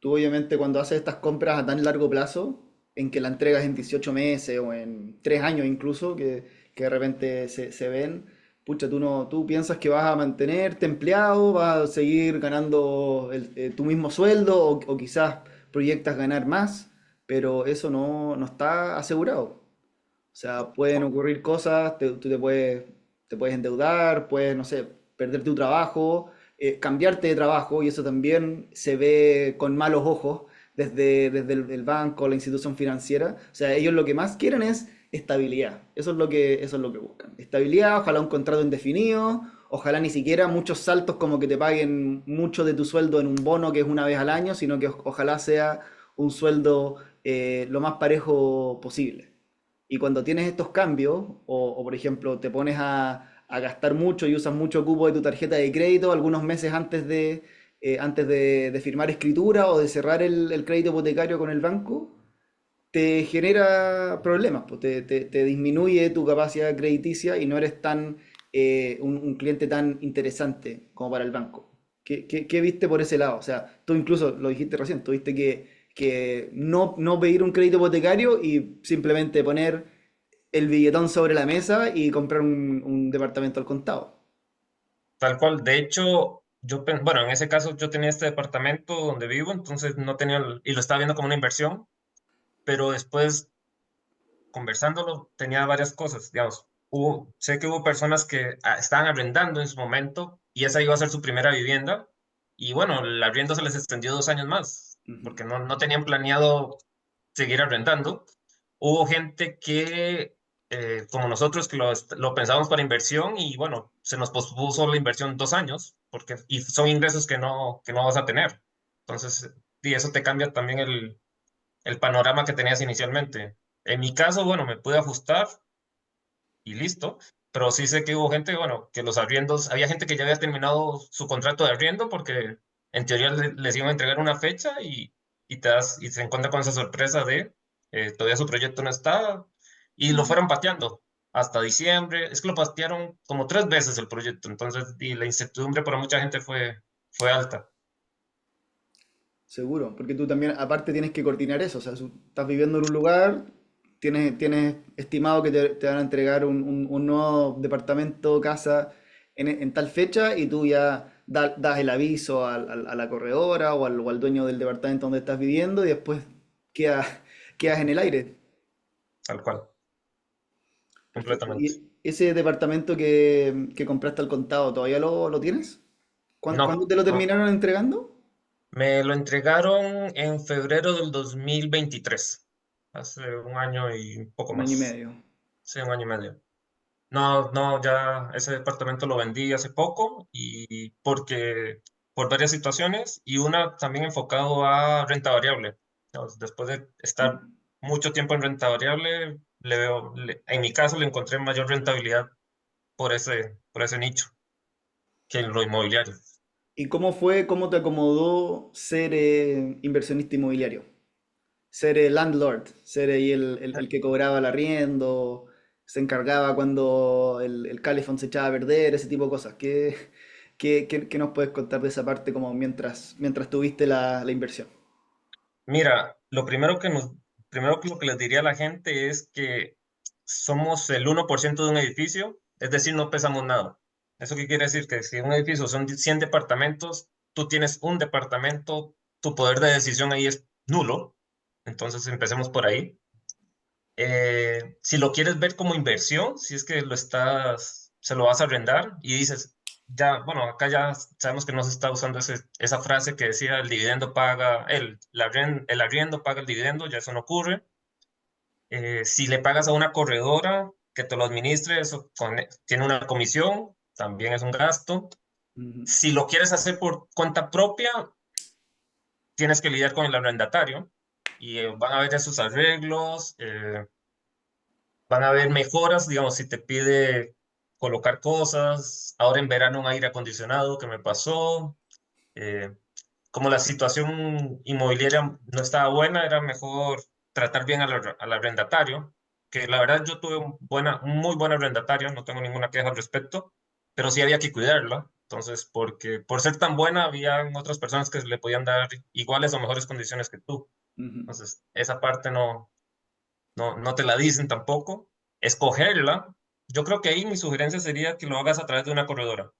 tú obviamente cuando haces estas compras a tan largo plazo, en que la entregas en 18 meses o en 3 años incluso, que de repente se ven, pucha, tú piensas que vas a mantenerte empleado, vas a seguir ganando tu mismo sueldo o quizás proyectas ganar más, pero eso no está asegurado. O sea, pueden ocurrir cosas, tú te puedes endeudar, puedes, no sé, perder tu trabajo, cambiarte de trabajo, y eso también se ve con malos ojos desde el banco, la institución financiera. O sea, ellos lo que más quieren es estabilidad. Eso es lo que buscan. Estabilidad, ojalá un contrato indefinido, ojalá ni siquiera muchos saltos como que te paguen mucho de tu sueldo en un bono que es una vez al año, sino que ojalá sea un sueldo lo más parejo posible. Y cuando tienes estos cambios, o, por ejemplo te pones a gastar mucho y usas mucho cupo de tu tarjeta de crédito algunos meses antes de firmar escritura o de cerrar el crédito hipotecario con el banco, te genera problemas, pues, te disminuye tu capacidad crediticia y no eres un cliente tan interesante como para el banco. ¿Qué viste por ese lado? O sea, tú incluso lo dijiste recién, tú viste que no pedir un crédito hipotecario y simplemente poner el billetón sobre la mesa y comprar un departamento al contado. tal cual. De hecho, bueno, en ese caso yo tenía este departamento donde vivo, entonces no tenía, y lo estaba viendo como una inversión, pero después conversándolo tenía varias cosas, digamos. Sé que hubo personas que estaban arrendando en su momento y esa iba a ser su primera vivienda y bueno, el arriendo se les extendió 2 años más Ujú. porque no tenían planeado seguir arrendando. Hubo gente que, como nosotros, que lo pensábamos para inversión y bueno, se nos pospuso la inversión 2 años y son ingresos que no vas a tener. Entonces, y eso te cambia también el panorama que tenías inicialmente. En mi caso, bueno, me pude ajustar y listo, pero sí sé que hubo gente, bueno, que los arriendos, había gente que ya había terminado su contrato de arriendo porque en teoría les iban a entregar una fecha y se encuentra con esa sorpresa de todavía su proyecto no está y lo Mm. fueron pateando hasta diciembre. Es que lo patearon como 3 veces el proyecto, entonces y la incertidumbre para mucha gente fue alta, Seguro, porque tú también, aparte, tienes que coordinar eso. O sea, si estás viviendo en un lugar, tienes estimado que te van a entregar un nuevo departamento, casa en tal fecha, y tú ya das el aviso a la corredora o al dueño del departamento donde estás viviendo, y después quedas, quedas en el aire. tal cual, Perfecto. completamente. ¿Y ese departamento que compraste al contado, todavía lo tienes? ¿Cuándo No, te lo no. terminaron entregando? Me lo entregaron en febrero del 2023, hace un año y un poco Un año y más. medio. Sí, un año y medio. No, no, ya ese departamento lo vendí hace poco y por varias situaciones y una también enfocado a renta variable. Digamos, después de estar Mm. mucho tiempo en renta variable, en mi caso le encontré mayor rentabilidad por ese nicho que en lo inmobiliario. ¿Y cómo te acomodó ser inversionista inmobiliario? Ser el landlord, ser ahí el que cobraba el arriendo, se encargaba cuando el calefón se echaba a perder, ese tipo de cosas. ¿Qué nos puedes contar de esa parte como mientras tuviste la inversión? Mira, primero que lo que les diría a la gente es que somos el 1% de un edificio, es decir, no pesamos nada. ¿Eso qué quiere decir? Que si un edificio son 100 departamentos, tú tienes un departamento, tu poder de decisión ahí es nulo. Entonces empecemos por ahí. Si lo quieres ver como inversión, si es que se lo vas a arrendar y dices, ya, bueno, acá ya sabemos que no se está usando esa frase que decía el dividendo paga, el arriendo paga el dividendo, ya eso no ocurre. Si le pagas a una corredora que te lo administre, eso tiene una comisión, también es un gasto. Ujú. Si lo quieres hacer por cuenta propia, tienes que lidiar con el arrendatario y van a haber esos arreglos. Van a haber mejoras, digamos, si te pide colocar cosas, ahora en verano un aire acondicionado que me pasó, eh, como la situación inmobiliaria no estaba buena, era mejor tratar bien al arrendatario, que la verdad yo tuve un muy buena arrendataria, no tengo ninguna queja al respecto, pero sí había que cuidarla. Entonces, porque por ser tan buena, había otras personas que le podían dar iguales o mejores condiciones que tú. Ujú. Entonces, esa parte no te la dicen tampoco. Escogerla, yo creo que ahí mi sugerencia sería que lo hagas a través de una corredora.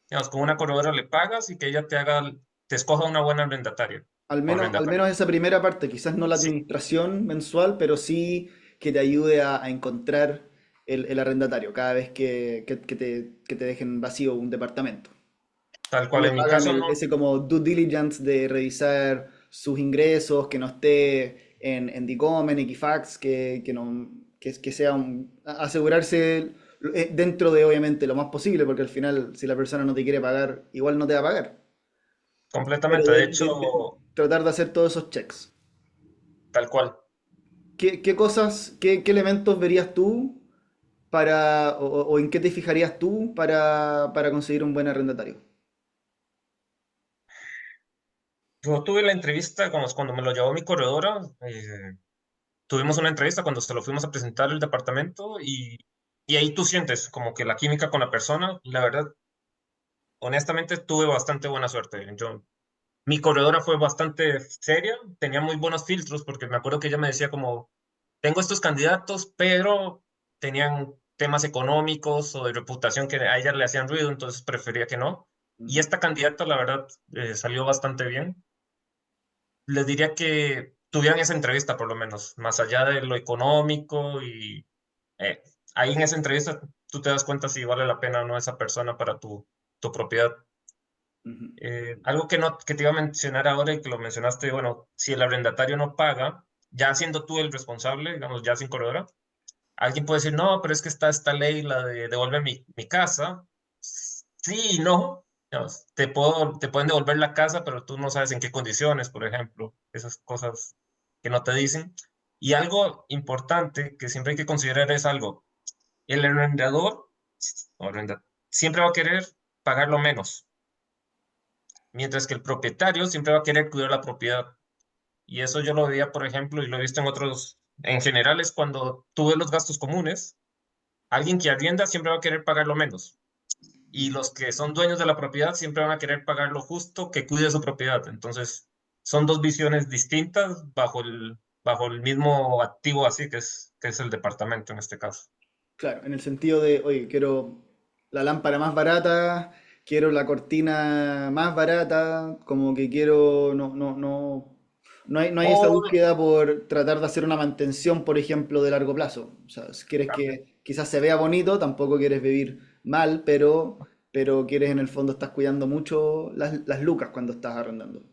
Digamos, con una corredora le pagas y que ella te escoja una buena arrendataria o Al arrendatario. menos esa primera parte, quizás no la Sí, administración mensual, pero sí que te ayude a encontrar el arrendatario cada vez que te dejen vacío un departamento. tal Que cual. le En mi hagan caso no, ese como due diligence de revisar sus ingresos, que no esté en DICOM, en Equifax, que no, que sea asegurarse dentro de obviamente lo más posible, porque al final si la persona no te quiere pagar, igual no te va a pagar. Pero completamente. De hecho, tratar de hacer todos esos checks. tal cual. ¿Qué cosas, qué elementos verías tú o en qué te fijarías tú para conseguir un buen arrendatario? Yo tuve la entrevista cuando me lo llevó mi corredora. Tuvimos una entrevista cuando se lo fuimos a presentar el departamento y ahí tú sientes como que la química con la persona. Y la verdad, honestamente, tuve bastante buena suerte. Mi corredora fue bastante seria, tenía muy buenos filtros porque me acuerdo que ella me decía como, tengo estos candidatos, pero tenían temas económicos o de reputación que a ella le hacían ruido, entonces prefería que no. Y Ujú, esta candidata, la verdad, salió bastante bien. Les diría que tuvieran esa entrevista por lo menos, más allá de lo económico y eh, ahí en esa entrevista tú te das cuenta si vale la pena o no esa persona para tu propiedad. ujú, Algo que te iba a mencionar ahora y que lo mencionaste, bueno, si el arrendatario no paga, ya siendo tú el responsable, digamos, ya sin corredora, alguien puede decir, no, pero es que está esta ley, la de devolver mi casa. Sí y no. Digamos, te pueden devolver la casa, pero tú no sabes en qué condiciones, por ejemplo, esas cosas que no te dicen. Y algo importante que siempre hay que considerar es algo, el arrendador o siempre va a querer pagar lo menos, mientras que el propietario siempre va a querer cuidar la propiedad. Y eso yo lo veía, por ejemplo, y lo he visto en otros, en general es cuando tú ves los gastos comunes, alguien que arrienda siempre va a querer pagar lo menos. Y los que son dueños de la propiedad siempre van a querer pagar lo justo que cuide su propiedad. Entonces, son dos visiones distintas bajo el mismo activo así que es el departamento en este caso. claro, en el sentido de, oye, quiero la lámpara más barata, quiero la cortina más barata, como que quiero, no hay esa O búsqueda por tratar de hacer una mantención, por ejemplo, de largo plazo. O sea, si quieres también. que quizás se vea bonito, tampoco quieres vivir mal, pero quieres en el fondo, estás cuidando mucho las lucas cuando estás arrendando.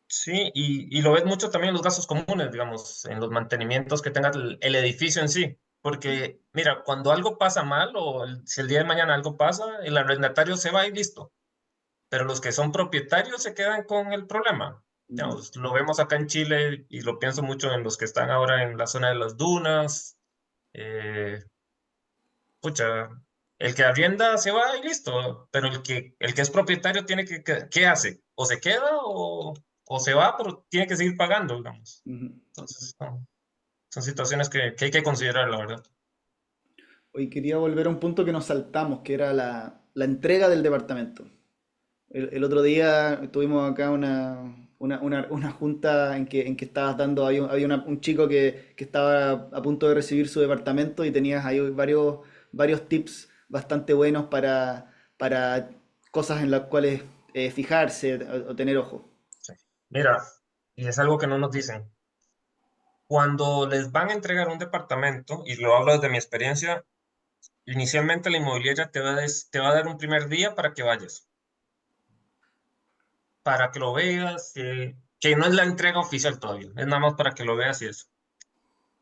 Sí, y lo ves mucho también en los gastos comunes, digamos, en los mantenimientos que tenga el edificio en sí. Porque, mira, cuando algo pasa mal o si el día de mañana algo pasa, el arrendatario se va y listo. Pero los que son propietarios se quedan con el problema. Ujú, Digamos, lo vemos acá en Chile y lo pienso mucho en los que están ahora en la zona de las dunas. Eh, pucha, el que arrienda se va y listo, pero el que es propietario tiene ¿qué hace? O se queda o se va, pero tiene que seguir pagando, digamos. ujú. Entonces, son situaciones que hay que considerar, la verdad. Hoy quería volver a un punto que nos saltamos, que era la entrega del departamento. El otro día tuvimos acá una junta en que estabas dando, había un chico que estaba a punto de recibir su departamento y tenías ahí varios tips bastante buenos para cosas en las cuales fijarse o tener ojo. Sí. Mira, y es algo que no nos dicen. Cuando les van a entregar un departamento, y lo hablo desde mi experiencia, inicialmente la inmobiliaria te va a dar un primer día para que vayas, para que lo veas, que no es la entrega oficial todavía, es nada más para que lo veas y eso.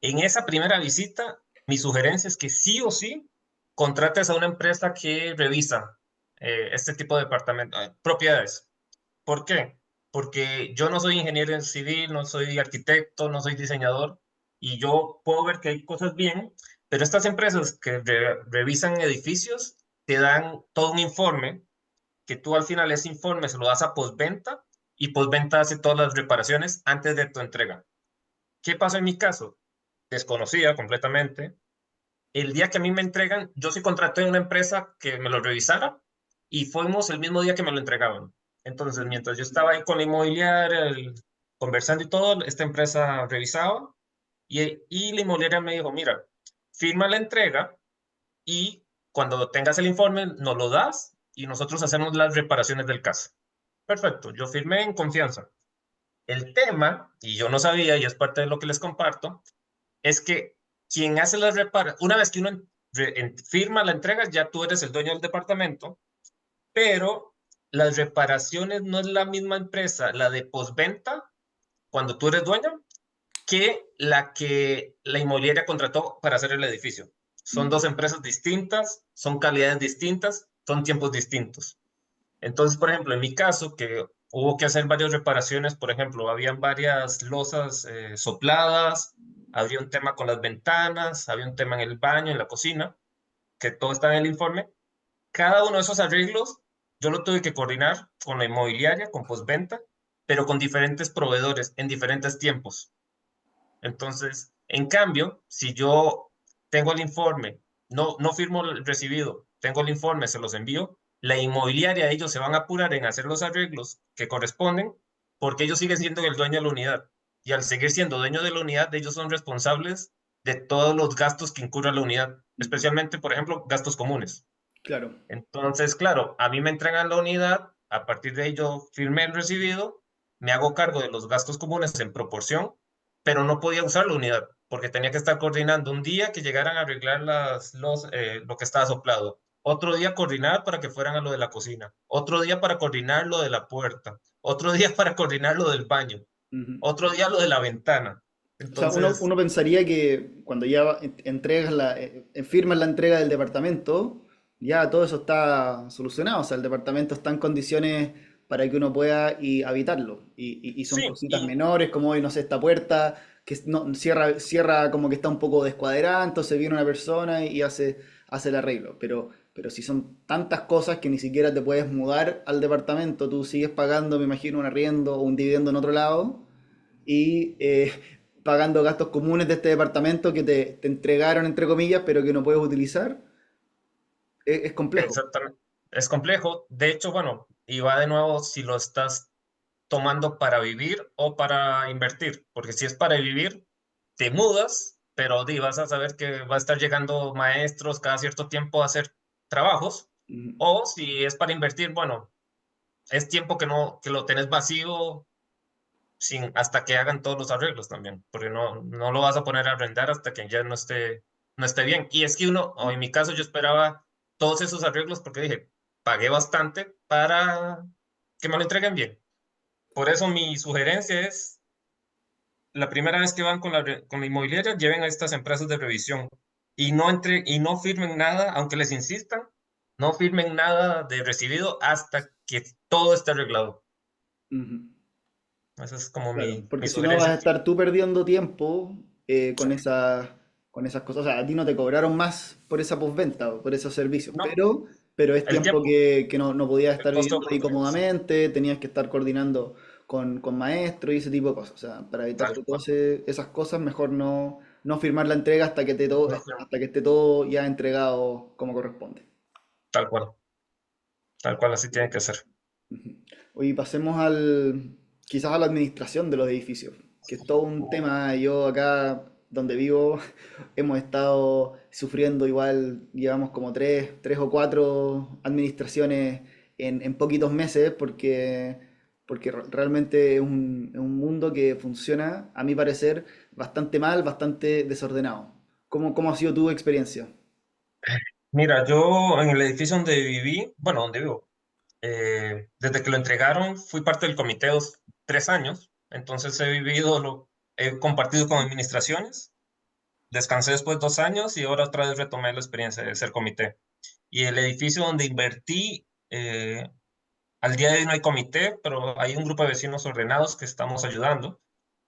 En esa primera visita, mi sugerencia es que sí o sí contrates a una empresa que revisa este tipo de propiedades. ¿Por qué? Porque yo no soy ingeniero en civil, no soy arquitecto, no soy diseñador, y yo puedo ver que hay cosas bien, pero estas empresas que revisan edificios te dan todo un informe que tú al final ese informe se lo das a postventa y postventa hace todas las reparaciones antes de tu entrega. ¿Qué pasó en mi caso? Desconocía completamente. el día que a mí me entregan, yo sí contraté a una empresa que me lo revisara y fuimos el mismo día que me lo entregaban. Entonces, mientras yo estaba ahí con la inmobiliaria, conversando y todo, esta empresa revisaba y la inmobiliaria me dijo, mira, firma la entrega y cuando tengas el informe nos lo das y nosotros hacemos las reparaciones del caso. Perfecto, yo firmé en confianza. El tema, y yo no sabía, y es parte de lo que les comparto, es que quien hace las reparaciones, una vez que uno firma la entrega, ya tú eres el dueño del departamento, pero las reparaciones no es la misma empresa, la de postventa, cuando tú eres dueño, que la inmobiliaria contrató para hacer el edificio. Son dos empresas distintas, son calidades distintas, son tiempos distintos. Entonces, por ejemplo, en mi caso, que hubo que hacer varias reparaciones, por ejemplo, habían varias losas sopladas, había un tema con las ventanas, había un tema en el baño, en la cocina, que todo está en el informe. Cada uno de esos arreglos yo lo tuve que coordinar con la inmobiliaria, con postventa, pero con diferentes proveedores en diferentes tiempos. Entonces, en cambio, si yo tengo el informe, no firmo el recibido, tengo el informe, se los envío, la inmobiliaria, ellos se van a apurar en hacer los arreglos que corresponden porque ellos siguen siendo el dueño de la unidad. Y al seguir siendo dueño de la unidad, ellos son responsables de todos los gastos que incurra la unidad, especialmente, por ejemplo, gastos comunes. Claro. Entonces, claro, a mí me entregan la unidad, a partir de ello firmé el recibido, me hago cargo de los gastos comunes en proporción, pero no podía usar la unidad porque tenía que estar coordinando un día que llegaran a arreglar lo que estaba soplado, otro día coordinar para que fueran a lo de la cocina, otro día para coordinar lo de la puerta, otro día para coordinar lo del baño, Ujú. otro día lo de la ventana. O sea, uno, Entonces, uno pensaría que cuando ya entregas firmas la entrega del departamento, ya todo eso está solucionado. O sea, el departamento está en condiciones para que uno pueda y habitarlo. Y son sí, cositas y menores, como hoy, no sé, esta puerta que no, cierra como que está un poco descuadrada, entonces viene una persona y hace el arreglo. Pero si son tantas cosas que ni siquiera te puedes mudar al departamento, tú sigues pagando, me imagino, un arriendo o un dividendo en otro lado y pagando gastos comunes de este departamento que te entregaron, entre comillas, pero que no puedes utilizar, es complejo. exactamente, es complejo. De hecho, bueno, y va de nuevo si lo estás tomando para vivir o para invertir, porque si es para vivir, te mudas, pero vas a saber que va a estar llegando maestros cada cierto tiempo a hacer trabajos, Ujú, o si es para invertir, bueno, es tiempo que no que lo tenés vacío sin hasta que hagan todos los arreglos también, porque no lo vas a poner a arrendar hasta que ya no esté bien. Y es que uno, o en mi caso yo esperaba todos esos arreglos porque dije, pagué bastante para que me lo entreguen bien. Por eso mi sugerencia es, la primera vez que van con la inmobiliaria, lleven a estas empresas de revisión y no firmen nada, aunque les insistan, no firmen nada de recibido hasta que todo esté arreglado. ujú. Esa es como Claro, mi porque si no vas sugerencia. a estar tú perdiendo tiempo Sí. con esas cosas. O sea, a ti no te cobraron más por esa postventa o por esos servicios, No, pero es el tiempo tiempo, que no podías el estar costo de viviendo ahí oportunidad, sí, cómodamente, tenías que estar coordinando con maestros y ese tipo de cosas. O sea, para tal evitarte cual. todas esas cosas, mejor no firmar la entrega No firmo, hasta que esté todo ya entregado como corresponde. tal cual, así tiene que ser. Ujú. Oye, pasemos quizás a la administración de los edificios, que es todo un tema. Yo acá donde vivo hemos estado sufriendo igual, llevamos como tres o cuatro administraciones en poquitos meses, porque realmente es un mundo que funciona, a mi parecer, bastante mal, bastante desordenado. ¿Cómo ha sido tu experiencia? Mira, yo en el edificio donde viví, bueno, donde vivo, desde que lo entregaron, fui parte del comité 3 años, entonces he compartido con administraciones, descansé después 2 años y ahora otra vez retomé la experiencia de ser comité. Y el edificio donde invertí, al día de hoy no hay comité, pero hay un grupo de vecinos ordenados que estamos ayudando,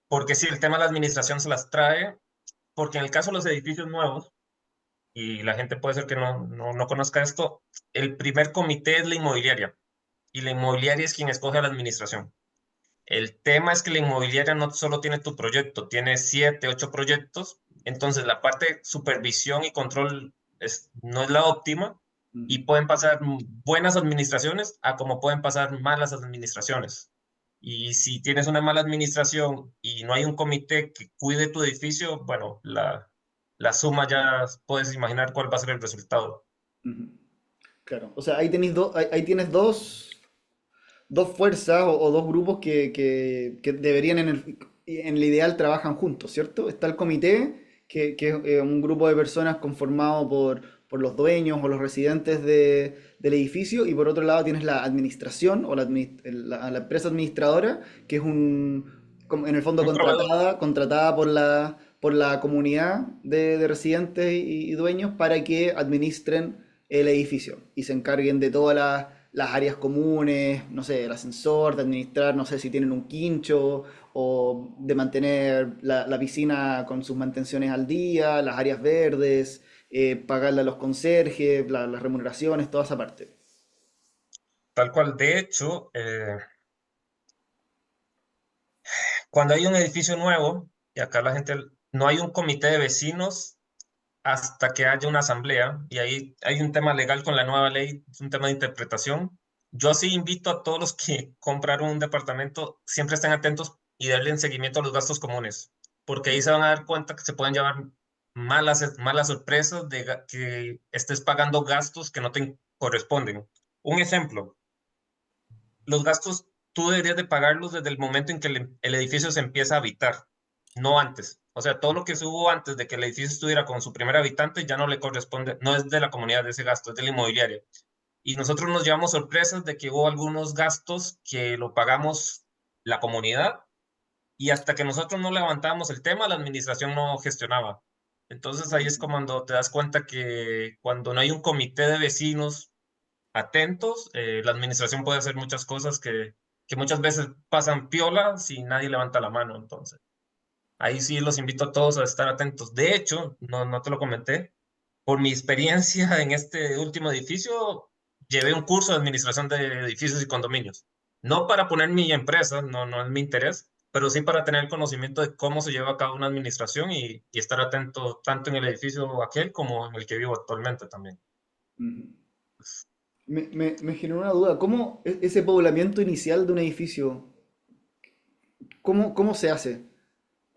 porque sí, el tema de la administración se las trae, porque en el caso de los edificios nuevos, y la gente puede ser que no conozca esto, el primer comité es la inmobiliaria, y la inmobiliaria es quien escoge a la administración. El tema es que la inmobiliaria no solo tiene tu proyecto, tiene 7, 8 proyectos Entonces, la parte de supervisión y control no es la óptima y Ujú, pueden pasar buenas administraciones a como pueden pasar malas administraciones. Y si tienes una mala administración y no hay un comité que cuide tu edificio, bueno, la suma ya puedes imaginar cuál va a ser el resultado. ujú. Claro, o sea, ahí tienes dos fuerzas o dos grupos que deberían en el ideal trabajan juntos, ¿cierto? Está el comité, que es un grupo de personas conformado por los dueños o los residentes del edificio, y por otro lado tienes la administración o la empresa administradora, que es como en el fondo Un proveedor, contratada por la comunidad de residentes y dueños para que administren el edificio y se encarguen de todas las áreas comunes, no sé, el ascensor, de administrar, no sé si tienen un quincho, o de mantener la piscina con sus mantenciones al día, las áreas verdes, pagarle a los conserjes, las remuneraciones, toda esa parte. tal cual. De hecho, cuando hay un edificio nuevo, y acá la gente, no hay un comité de vecinos hasta que haya una asamblea, y ahí hay un tema legal con la nueva ley, es un tema de interpretación. Yo sí invito a todos los que compraron un departamento, siempre estén atentos y darle seguimiento a los gastos comunes, porque ahí se van a dar cuenta que se pueden llevar malas sorpresas de que estés pagando gastos que no te corresponden. Un ejemplo, los gastos tú deberías de pagarlos desde el momento en que el edificio se empieza a habitar, no antes. O sea, todo lo que se hubo antes de que el edificio estuviera con su primer habitante ya no le corresponde, no es de la comunidad de ese gasto, es de la inmobiliaria. Y nosotros nos llevamos sorpresas de que hubo algunos gastos que lo pagamos la comunidad y hasta que nosotros no levantábamos el tema, la administración no gestionaba. Entonces ahí es como cuando te das cuenta que cuando no hay un comité de vecinos atentos, la administración puede hacer muchas cosas que muchas veces pasan piola si nadie levanta la mano. Entonces, ahí sí los invito a todos a estar atentos. De hecho, no te lo comenté, por mi experiencia en este último edificio, llevé un curso de administración de edificios y condominios. No para poner mi empresa, no es mi interés, pero sí para tener conocimiento de cómo se lleva a cabo una administración y estar atento tanto en el edificio aquel como en el que vivo actualmente también. Ujú. Me generó una duda, ¿cómo ese poblamiento inicial de un edificio, cómo se hace?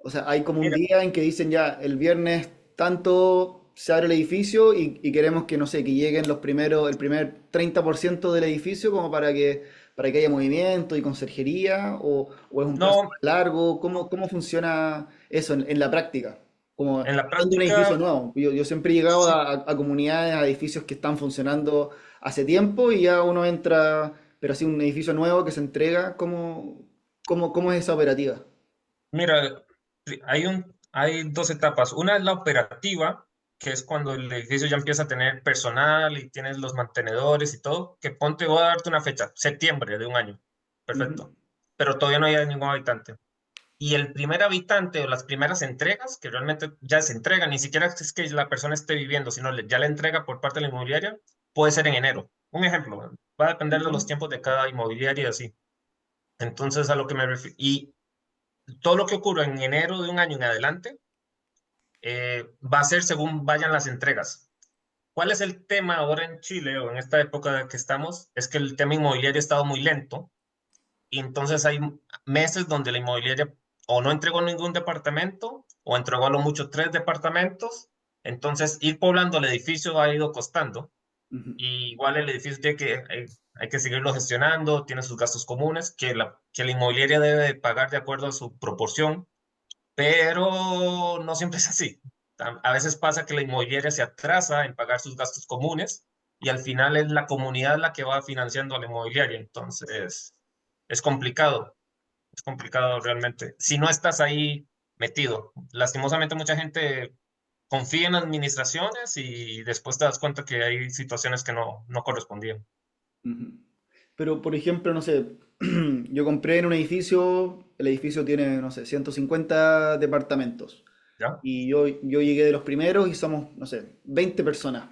O sea, hay como un Mira, día en que dicen ya, el viernes tanto se abre el edificio y queremos que, no sé, que lleguen el primer 30% del edificio como para que haya movimiento y conserjería, o es un plazo no, más largo. ¿Cómo funciona eso en la práctica? Como en la estando en un edificio práctica, nuevo. Yo siempre he llegado sí. a comunidades, a edificios que están funcionando hace tiempo y ya uno entra, pero así un edificio nuevo que se entrega, ¿cómo es esa operativa? Mira, hay dos etapas. Una es la operativa, que es cuando el edificio ya empieza a tener personal y tienes los mantenedores y todo, que ponte, voy a darte una fecha, septiembre de un año. Ujú, Perfecto. Pero todavía no hay ningún habitante. Y el primer habitante o las primeras entregas, que realmente ya se entregan, ni siquiera es que la persona esté viviendo, sino ya la entrega por parte de la inmobiliaria, puede ser en enero. Un ejemplo, va a depender de ujú, los tiempos de cada inmobiliaria y así. Entonces, a lo que me refiero. Y todo lo que ocurra en enero de un año en adelante va a ser según vayan las entregas. ¿Cuál es el tema ahora en Chile o en esta época que estamos? Es que el tema inmobiliario ha estado muy lento y entonces hay meses donde la inmobiliaria o no entregó ningún departamento o entregó a lo mucho 3 departamentos. Entonces ir poblando el edificio ha ido costando ujú, y igual el edificio hay que seguirlo gestionando, tiene sus gastos comunes que la inmobiliaria debe de pagar de acuerdo a su proporción, pero no siempre es así. A veces pasa que la inmobiliaria se atrasa en pagar sus gastos comunes y al final es la comunidad la que va financiando a la inmobiliaria. Entonces, es complicado realmente. Si no estás ahí metido, lastimosamente mucha gente confía en administraciones y después te das cuenta que hay situaciones que no correspondían. ujú. Pero, por ejemplo, no sé, yo compré en un edificio, el edificio tiene, no sé, 150 departamentos. ¿Ya? Y yo llegué de los primeros y somos, no sé, 20 personas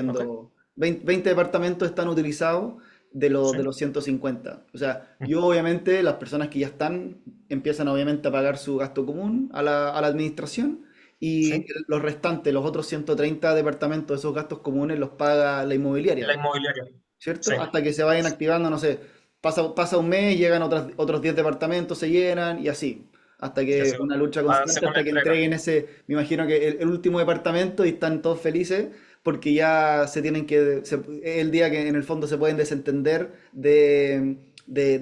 ¿Ok? viviendo. 20 departamentos están utilizados de Sí. los 150. O sea, yo obviamente, las personas que ya están, empiezan obviamente a pagar su gasto común a la administración. y sí, los restantes, los otros 130 departamentos, esos gastos comunes los paga la la inmobiliaria, inmobiliaria, sí, ¿cierto? Hasta que se vayan activando, no sé, pasa un mes, llegan otros 10 departamentos, se llenan y así. Hasta y que así va. una lucha Va constante, según la hasta que entrega. entreguen me imagino que el último departamento y están todos felices porque ya se tienen es el día que en el fondo se pueden desentender de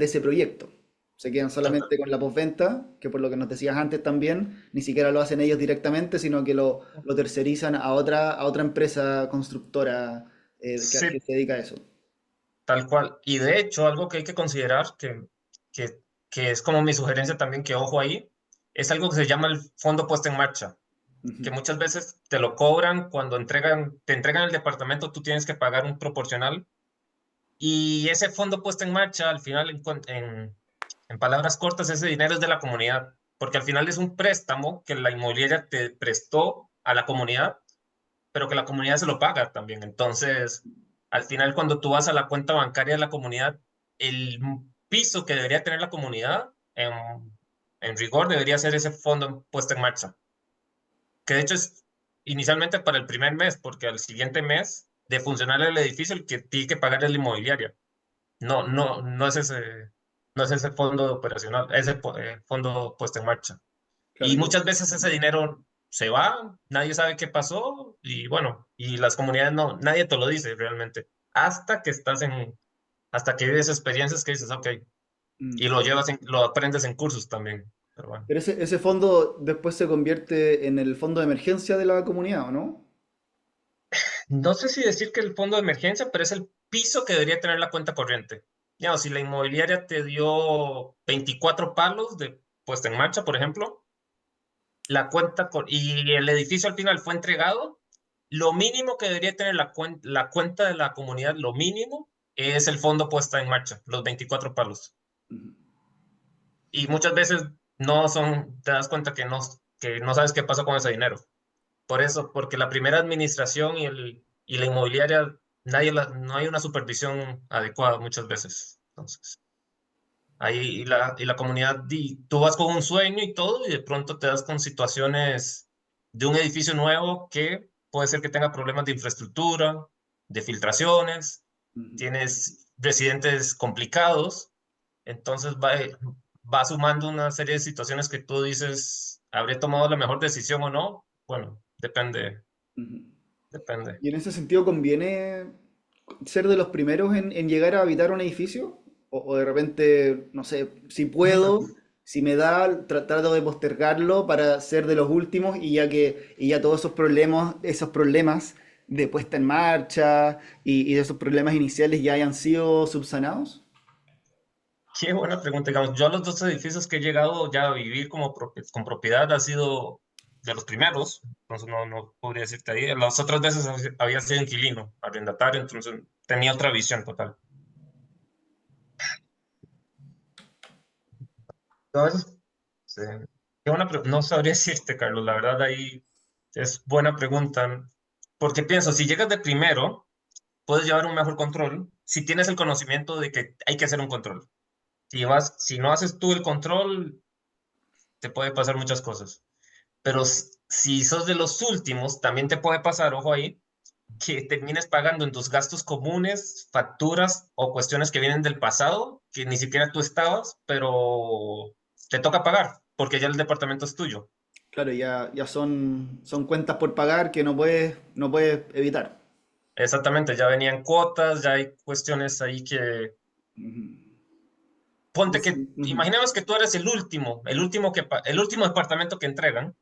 ese proyecto. Se quedan Total. solamente con la postventa, que por lo que nos decías antes también, ni siquiera lo hacen ellos directamente, sino que lo tercerizan a otra empresa constructora que Sí, se dedica a eso. tal cual. Y de hecho, algo que hay que considerar, que, que es como mi sugerencia también, que ojo ahí, es algo que se llama el fondo puesto en marcha, Ujú. que muchas veces te lo cobran cuando te entregan el departamento, tú tienes que pagar un proporcional. Y ese fondo puesto en marcha, al final, en palabras cortas, ese dinero es de la comunidad, porque al final es un préstamo que la inmobiliaria te prestó a la comunidad, pero que la comunidad se lo paga también. Entonces, al final, cuando tú vas a la cuenta bancaria de la comunidad, el piso que debería tener la comunidad, en rigor, debería ser ese fondo puesto en marcha, que de hecho es inicialmente para el primer mes, porque al siguiente mes de funcionar el edificio, el que tiene que pagar es la inmobiliaria. No es ese fondo operacional, ese fondo puesto en marcha. Claro, Y muchas veces ese dinero se va, nadie sabe qué pasó y bueno, y las comunidades no, nadie te lo dice realmente, hasta que vives experiencias que dices, ok, y mm. lo aprendes en cursos también. Pero bueno, Pero ese fondo después se convierte en el fondo de emergencia de la comunidad, ¿o no? no sé si decir que el fondo de emergencia, pero es el piso que debería tener la cuenta corriente. Ya, si la inmobiliaria te dio 24 palos de puesta en marcha, por ejemplo, y el edificio al final fue entregado, lo mínimo que debería tener la cuenta de la comunidad, lo mínimo, es el fondo puesta en marcha, los 24 palos. Ujú. Y muchas veces te das cuenta que no sabes qué pasó con ese dinero. Por eso, porque la primera administración y la inmobiliaria, no hay una supervisión adecuada muchas veces. Entonces, ahí y la comunidad, tú vas con un sueño y todo, y de pronto te das con situaciones de un edificio nuevo que puede ser que tenga problemas de infraestructura, de filtraciones, Ujú. tienes residentes complicados, entonces va sumando una serie de situaciones que tú dices, ¿habré tomado la mejor decisión o no? Bueno, depende, Ujú. depende. ¿Y en ese sentido conviene ser de los primeros en llegar a habitar un edificio? O de repente, no sé, si puedo, si me da, trato de postergarlo para ser de los últimos y ya todos esos problemas de puesta en marcha y de esos problemas iniciales ya hayan sido subsanados. Qué buena pregunta. Digamos, yo a los dos edificios que he llegado ya a vivir con propiedad ha sido de los primeros, entonces no podría decirte ahí. Las otras veces había sido inquilino, arrendatario, entonces tenía otra visión total. Yo a veces, sí. No sabría decirte, Carlos, la verdad ahí es buena pregunta, porque pienso, si llegas de primero, puedes llevar un mejor control si tienes el conocimiento de que hay que hacer un control. Si no haces tú el control, te puede pasar muchas cosas. Pero si sos de los últimos, también te puede pasar, ojo ahí, que termines pagando en tus gastos comunes facturas o cuestiones que vienen del pasado, que ni siquiera tú estabas, pero te toca pagar, porque ya el departamento es tuyo. Claro, ya son cuentas por pagar que no puedes evitar. Exactamente, ya venían cuotas, ya hay cuestiones ahí que... Ujú. Ponte Es- que, ujú, imaginemos que tú eres el último departamento que entregan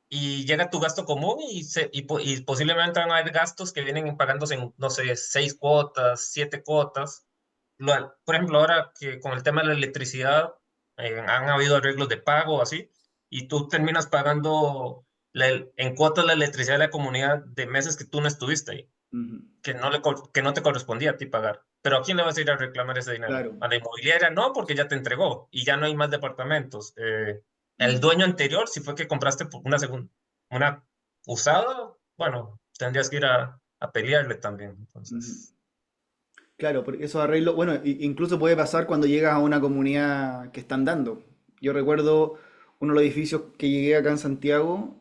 y llega tu gasto común y posiblemente van a haber gastos que vienen pagándose en, no sé, 6 cuotas, 7 cuotas. Por ejemplo, ahora que con el tema de la electricidad han habido arreglos de pago así, y tú terminas pagando en cuotas la electricidad de la comunidad de meses que tú no estuviste ahí, ujú. que no te correspondía a ti pagar. Pero ¿a quién le vas a ir a reclamar ese dinero? Claro. A la inmobiliaria no, porque ya te entregó y ya no hay más departamentos. El Mm. dueño anterior, si fue que compraste una usada, bueno, tendrías que ir a pelearle también. Ujú. Entonces, Claro, porque esos arreglos, bueno, incluso puede pasar cuando llegas a una comunidad que están dando. Yo recuerdo uno de los edificios que llegué acá en Santiago,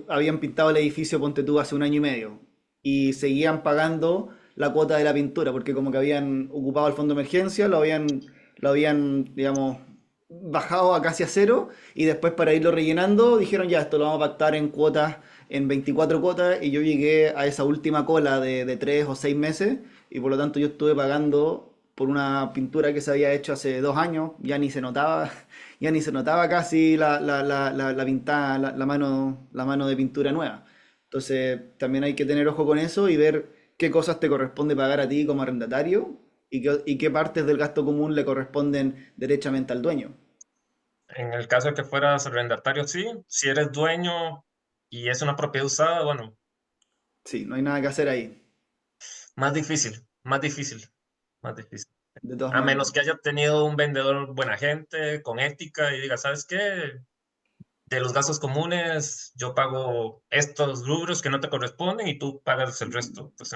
habían pintado el edificio, ponte tú, hace un año y medio, y seguían pagando la cuota de la pintura, porque como que habían ocupado el fondo de emergencia, lo habían, digamos, bajado a casi a cero, y después para irlo rellenando dijeron ya, esto lo vamos a pactar en cuotas, en 24 cuotas, y yo llegué a esa última cola de 3 o 6 meses, y por lo tanto yo estuve pagando por una pintura que se había hecho hace 2 años, ya ni se notaba, ya ni se notaba casi la pintada, la mano de pintura nueva. Entonces también hay que tener ojo con eso y ver qué cosas te corresponde pagar a ti como arrendatario y qué partes del gasto común le corresponden derechamente al dueño. En el caso de que fueras arrendatario, sí. Si eres dueño y es una propiedad usada, bueno, Sí, no hay nada que hacer ahí, más difícil, más difícil, más difícil. de todas A maneras. menos que haya tenido un vendedor buena gente, con ética, y diga, ¿sabes qué? De los gastos comunes, yo pago estos rubros que no te corresponden y tú pagas el resto. Pues,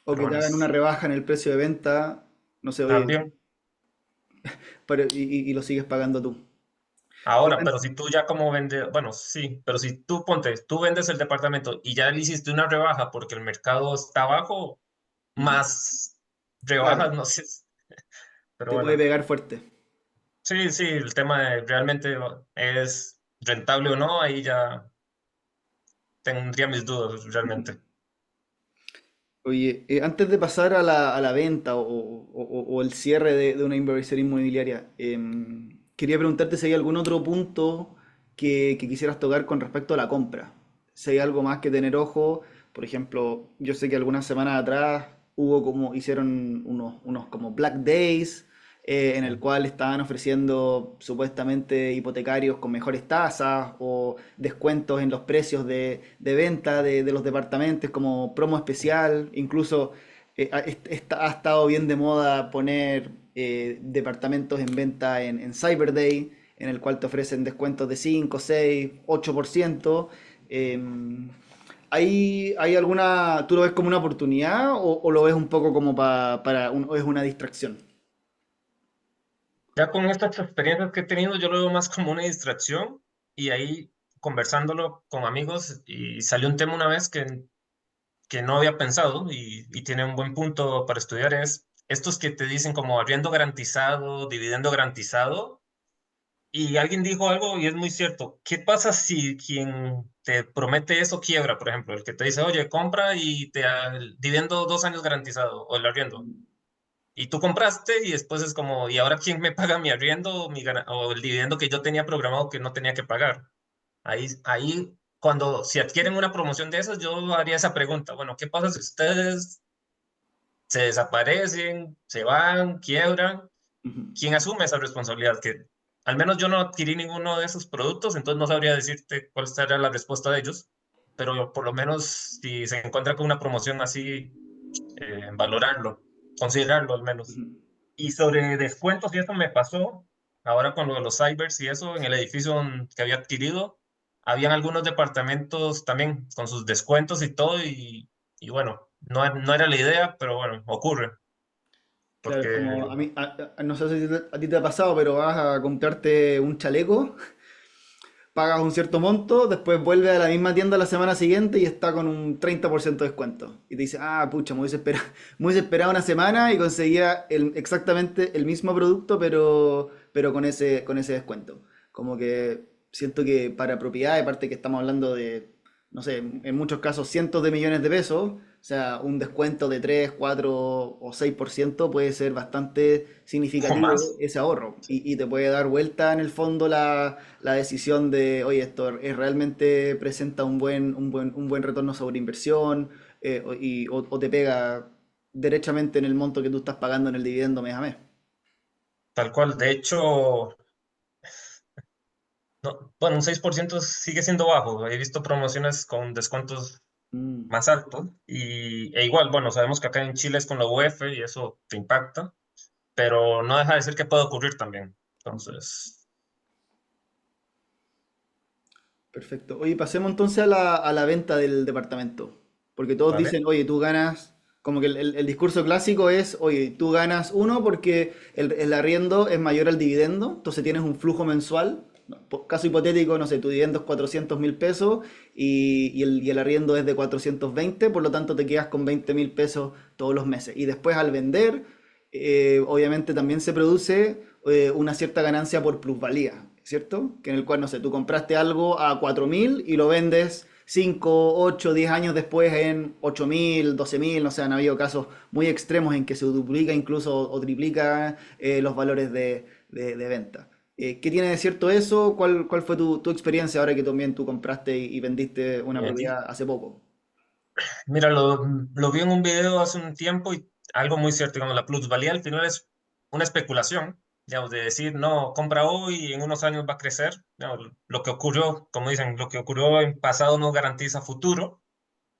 O pero que te bueno, hagan una rebaja en el precio de venta, no sé, oye, también. y lo sigues pagando tú. Ahora, pero si tú ya como vendes, bueno, sí, pero si tú ponte, tú vendes el departamento y ya le hiciste una rebaja porque el mercado está bajo, Ujú. más Claro, rebajas, no sé, pero te puede bueno. pegar fuerte. Sí, sí, el tema de realmente es rentable o no, ahí ya tendría mis dudas Ujú. realmente. Oye, antes de pasar a la venta o el cierre de una inversión inmobiliaria, quería preguntarte si hay algún otro punto que quisieras tocar con respecto a la compra. Si hay algo más que tener ojo, por ejemplo, yo sé que algunas semanas atrás hicieron unos como Black Days, en el cual estaban ofreciendo supuestamente hipotecarios con mejores tasas o descuentos en los precios de venta de los departamentos como promo especial. Incluso ha estado bien de moda poner departamentos en venta en Cyber Day, en el cual te ofrecen descuentos de 5, 6, 8%. ¿Hay alguna, tú lo ves como una oportunidad o lo ves un poco como o es una distracción? Ya con estas experiencias que he tenido, yo lo veo más como una distracción y ahí conversándolo con amigos y salió un tema una vez que no había pensado y tiene un buen punto para estudiar es estos que te dicen como arriendo garantizado, dividendo garantizado y alguien dijo algo y es muy cierto. ¿Qué pasa si quien te promete eso quiebra, por ejemplo? El que te dice, oye, compra y te dividendo 2 años garantizado o el arriendo. Y tú compraste y después es como, ¿y ahora quién me paga mi arriendo o, o el dividendo que yo tenía programado que no tenía que pagar? Ahí, cuando, si adquieren una promoción de esas, yo haría esa pregunta. Bueno, ¿qué pasa si ustedes se desaparecen, se van, quiebran? Ujú. ¿Quién asume esa responsabilidad? Que al menos yo no adquirí ninguno de esos productos, entonces no sabría decirte cuál sería la respuesta de ellos, pero por lo menos si se encuentra con una promoción así, valorarlo, considerarlo al menos. Ujú. Y sobre descuentos, y eso me pasó ahora con lo de los cybers y eso, en el edificio que había adquirido, habían algunos departamentos también con sus descuentos y todo, y bueno, no era la idea, pero bueno, ocurre, Claro, es porque como a mí, no sé si a ti te ha pasado, pero vas a comprarte un chaleco, pagas un cierto monto, después vuelves a la misma tienda la semana siguiente y está con un 30% de descuento. Y te dice, ah, pucha, me hubiese esperado una semana y conseguía exactamente el mismo producto, pero con ese descuento. Como que siento que para propiedad, aparte que estamos hablando de, no sé, en muchos casos cientos de millones de pesos, o sea, un descuento de 3 4 o 6% puede ser bastante o significativo más. ese ahorro y te puede dar vuelta en el fondo la decisión de, oye, esto es realmente presenta un buen retorno sobre inversión, o te pega derechamente en el monto que tú estás pagando en el dividendo mes a mes. Tal cual. De hecho, no, bueno, un 6% sigue siendo bajo. He visto promociones con descuentos Mm, más altos. E igual, bueno, sabemos que acá en Chile es con la UF y eso te impacta, pero no deja de ser que puede ocurrir también. Entonces, perfecto. Oye, pasemos entonces a la venta del departamento. Porque todos ¿vale? dicen, oye, tú ganas, como que el discurso clásico es, oye, tú ganas uno porque el arriendo es mayor al dividendo, entonces tienes un flujo mensual no, caso hipotético, no sé, tu dividendo es 400.000 pesos y el arriendo es de 420, por lo tanto te quedas con 20.000 pesos todos los meses. Y después al vender, obviamente también se produce una cierta ganancia por plusvalía, ¿cierto? Que en el cual, no sé, tú compraste algo a 4.000 y lo vendes 5 8 10 años después en 8.000 12.000, no sé, han habido casos muy extremos en que se duplica incluso o triplica los valores de venta. ¿Qué tiene de cierto eso? ¿Cuál fue tu experiencia ahora que también tú compraste y vendiste una Sí. propiedad hace poco? Mira, lo vi en un video hace un tiempo y algo muy cierto, digamos, la plusvalía al final es una especulación, digamos, de decir, no, compra hoy y en unos años va a crecer. Digamos, lo que ocurrió, como dicen, lo que ocurrió en pasado no garantiza futuro.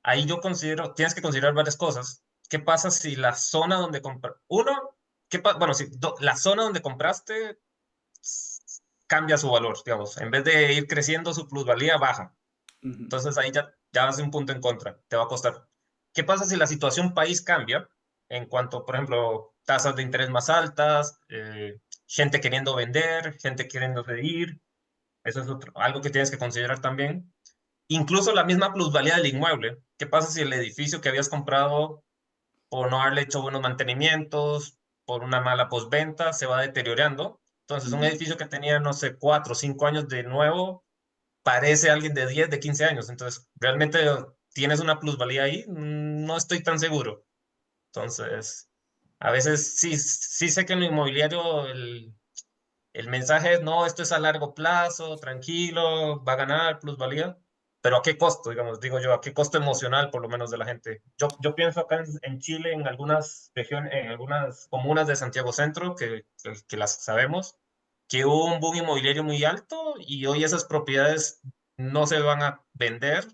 Ahí yo considero, tienes que considerar varias cosas. ¿Qué pasa si la zona donde uno, bueno, si la zona donde compraste cambia su valor, digamos, en vez de ir creciendo, su plusvalía baja. Ujú, Entonces ahí ya vas de un punto en contra, te va a costar. ¿Qué pasa si la situación país cambia en cuanto, por ejemplo, tasas de interés más altas, gente queriendo vender, gente queriendo ir? Eso es algo que tienes que considerar también. Incluso la misma plusvalía del inmueble. ¿Qué pasa si el edificio que habías comprado por no haberle hecho buenos mantenimientos, por una mala postventa, se va deteriorando? Entonces, un ujú. edificio que tenía, no sé, 4 o 5 años de nuevo, parece alguien de 10 de 15 años. Entonces, ¿realmente tienes una plusvalía ahí? No estoy tan seguro. Entonces, a veces sí sé que en lo inmobiliario el mensaje es, no, esto es a largo plazo, tranquilo, va a ganar plusvalía, pero ¿a qué costo? Digamos, digo yo, ¿a qué costo emocional por lo menos de la gente? Yo pienso acá en Chile, en algunas regiones, en algunas comunas de Santiago Centro, que las sabemos, que hubo un boom inmobiliario muy alto y hoy esas propiedades no se van a vender,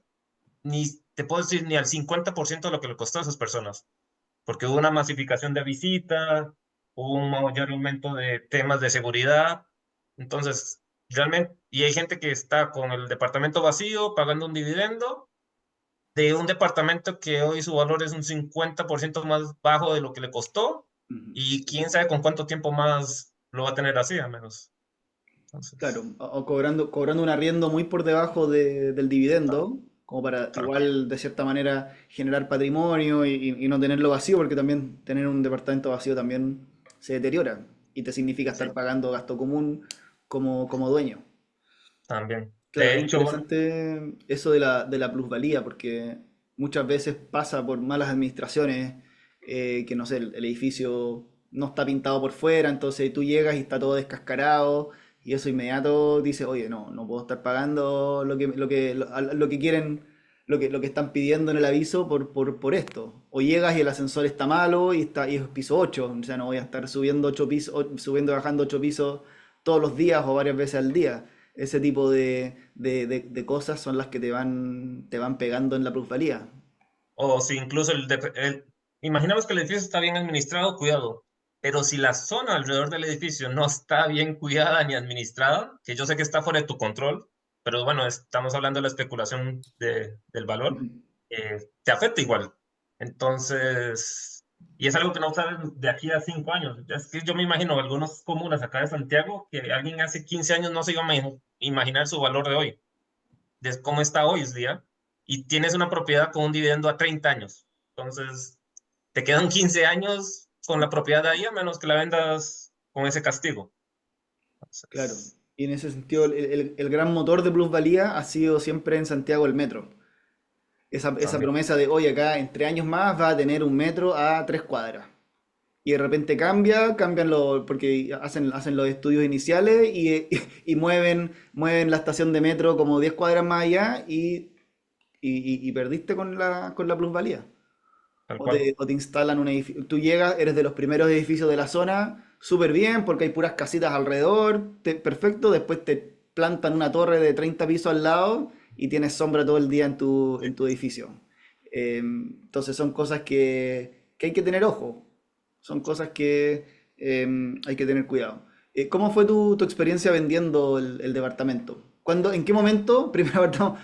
ni te puedo decir ni al 50% de lo que le costó a esas personas, porque hubo una masificación de visita, hubo un mayor aumento de temas de seguridad. Entonces, realmente, y hay gente que está con el departamento vacío pagando un dividendo de un departamento que hoy su valor es un 50% más bajo de lo que le costó, Ujú. y quién sabe con cuánto tiempo más lo va a tener así, a menos. Claro, Entonces, o cobrando un arriendo muy por debajo del tal, dividendo, como para tal cual. igual de cierta manera generar patrimonio y no tenerlo vacío, porque también tener un departamento vacío también se deteriora y te significa Sí, estar pagando gasto común como dueño. también. Claro, De es hecho, bueno, interesante eso de la plusvalía, porque muchas veces pasa por malas administraciones, que no sé, el edificio no está pintado por fuera, entonces tú llegas y está todo descascarado, y eso inmediato dice, oye, no puedo estar pagando lo que quieren, lo que están pidiendo en el aviso por esto. O llegas y el ascensor está malo y es piso 8, o sea, no voy a estar subiendo 8 pisos, subiendo y bajando 8 pisos todos los días o varias veces al día. Ese tipo de cosas son las que te van pegando en la plusvalía. o si incluso imaginamos que el edificio está bien administrado, cuidado, pero si la zona alrededor del edificio no está bien cuidada ni administrada, que yo sé que está fuera de tu control, pero bueno, estamos hablando de la especulación del valor, Ujú. te afecta igual. Entonces, y es algo que no sabes de aquí a 5 años. Es que yo me imagino algunas comunas acá de Santiago que alguien hace 15 años no se iba a imaginar su valor de hoy, de cómo está hoy en día, y tienes una propiedad con un dividendo a 30 años. Entonces, te quedan 15 años con la propiedad ahí, a menos que la vendas con ese castigo. Claro. Entonces, Y en ese sentido, el gran motor de plusvalía ha sido siempre en Santiago el metro. Esa también. promesa de, oye, acá en 3 años más va a tener un metro a 3 cuadras. Y de repente cambian porque hacen los estudios iniciales y mueven la estación de metro como 10 cuadras más allá y perdiste con la plusvalía. Tal O cual. te instalan un edificio. Tú llegas, eres de los primeros edificios de la zona, súper bien, porque hay puras casitas alrededor, perfecto. Después te plantan una torre de 30 pisos al lado y tienes sombra todo el día en tu edificio. Entonces son cosas que hay que tener ojo. Son cosas que hay que tener cuidado. ¿Cómo fue tu experiencia vendiendo el departamento? ¿En qué momento, primero partamos,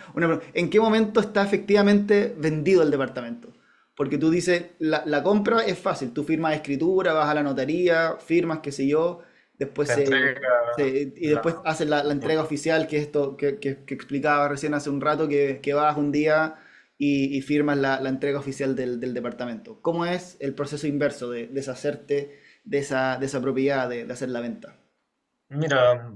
¿en qué momento está efectivamente vendido el departamento? Porque tú dices, la compra es fácil, tú firmas escritura, vas a la notaría, firmas, qué sé yo, después se entrega y después la... hacen la entrega oficial, que es esto que explicaba recién hace un rato, que vas un día y firmas la entrega oficial del departamento. ¿Cómo es el proceso inverso de deshacerte de esa propiedad, de hacer la venta? Mira,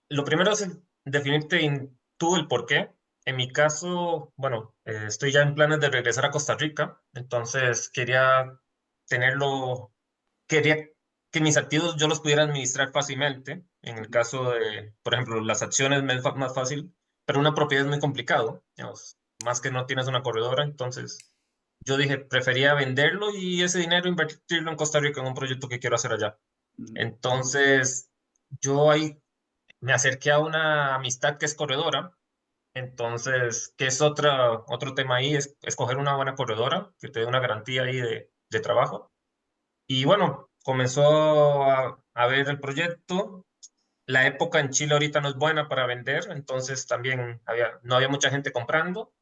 lo primero es definirte tú el por qué. En mi caso, bueno, estoy ya en planes de regresar a Costa Rica, entonces tenerlo, quería que mis activos yo los pudiera administrar fácilmente. En el caso de, por ejemplo, las acciones me es más fácil, pero una propiedad es muy complicado, digamos, más que no tienes una corredora, entonces yo dije, prefería venderlo y ese dinero invertirlo en Costa Rica en un proyecto que quiero hacer allá. Ujú. Entonces, yo ahí me acerqué a una amistad que es corredora, entonces, que es otro tema ahí, es escoger una buena corredora que te dé una garantía ahí de trabajo. Y bueno, comenzó a ver el proyecto. La época en Chile ahorita no es buena para vender, entonces también no había mucha gente comprando,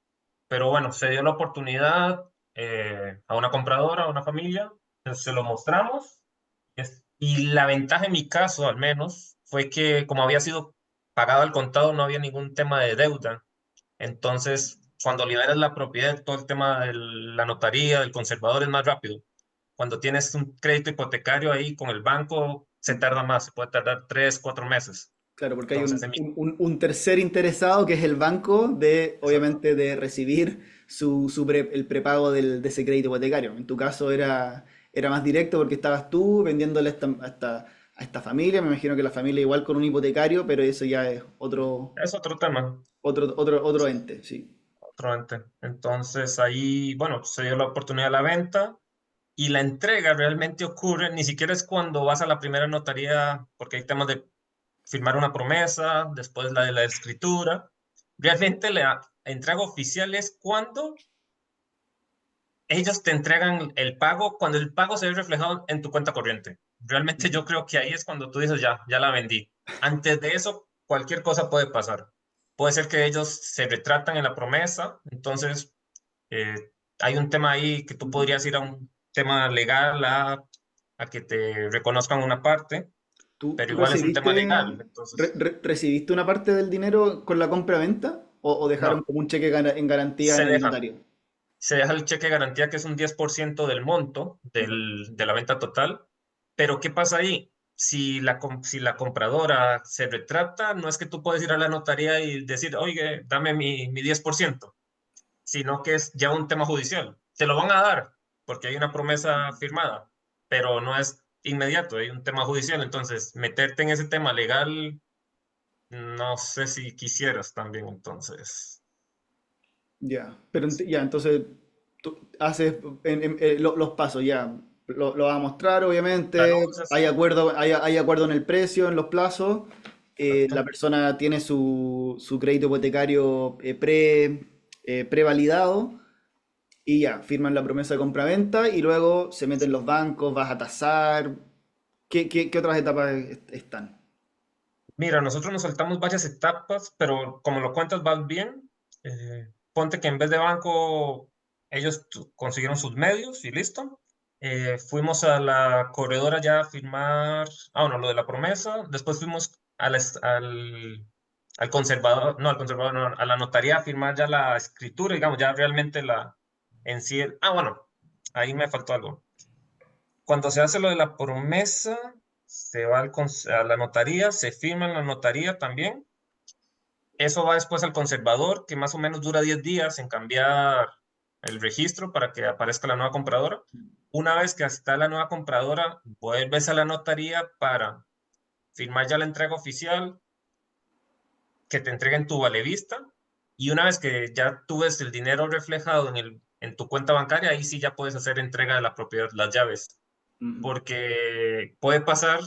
pero bueno, se dio la oportunidad a una compradora, a una familia, se lo mostramos. Y la ventaja en mi caso, al menos, fue que como había sido pagado al contado, no había ningún tema de deuda. Entonces, cuando liberas la propiedad, todo el tema de la notaría, del conservador es más rápido. Cuando tienes un crédito hipotecario ahí con el banco, se tarda más, se puede tardar 3, 4 meses. Claro, porque hay Entonces, en mi... un tercer interesado que es el banco Exacto. obviamente, de recibir el prepago de ese crédito hipotecario. En tu caso era más directo porque estabas tú vendiéndole a esta familia. Me imagino que la familia igual con un hipotecario, pero eso ya es Es otro tema, otro ente, sí. otro ente. Entonces, ahí, bueno, se dio la oportunidad de la venta y la entrega realmente ocurre, ni siquiera es cuando vas a la primera notaría, porque hay temas de firmar una promesa, después la de la escritura. Realmente la entrega oficial es cuando ellos te entregan el pago, cuando el pago se ve reflejado en tu cuenta corriente. Realmente yo creo que ahí es cuando tú dices, ya la vendí. Antes de eso, cualquier cosa puede pasar. Puede ser que ellos se retratan en la promesa, entonces eh, hay un tema ahí que tú Ujú. podrías ir a un tema legal a que te reconozcan una parte, pero ¿Tú igual es un tema legal, entonces recibiste una parte del dinero con la compra-venta o dejaron no, como un cheque en garantía se en el deja. notario? Se deja el cheque de garantía que es un 10% del monto Ya. de la venta total, pero ¿qué pasa ahí? Si la compradora se retrata, no es que tú puedes ir a la notaría y decir, oye, dame mi 10%, sino que es ya un tema judicial. Te lo van a dar porque hay una promesa firmada, pero no es inmediato, hay un tema judicial. Entonces, meterte en ese tema legal, no sé si quisieras también, entonces. Ya, pero ya, entonces tú haces los pasos, ya, lo vas a mostrar, La obviamente, luz es... hay acuerdo en el precio, en los plazos, la Exacto. persona tiene su crédito hipotecario prevalidado y ya, firman la promesa de compraventa y luego se meten los bancos, vas a tasar, qué otras etapas están? Mira, nosotros nos saltamos varias etapas, pero como lo cuentas, vas bien. Ponte que en vez de banco, ellos consiguieron sus medios y listo. Fuimos a la corredora ya a firmar, bueno, lo de la promesa. Después fuimos al conservador, no, al conservador, no, a la notaría a firmar ya la escritura, digamos, ya realmente en sí. Bueno, ahí me faltó algo. Cuando se hace lo de la promesa, se va a la notaría, se firma en la notaría también. Eso va después al conservador, que más o menos dura 10 días en cambiar el registro para que aparezca la nueva compradora. Una vez que está la nueva compradora, vuelves a la notaría para firmar ya la entrega oficial, que te entreguen tu vale vista. Y una vez que ya tú ves el dinero reflejado en tu cuenta bancaria, ahí sí ya puedes hacer entrega de la propiedad, las llaves. Ujú. Porque puede pasar,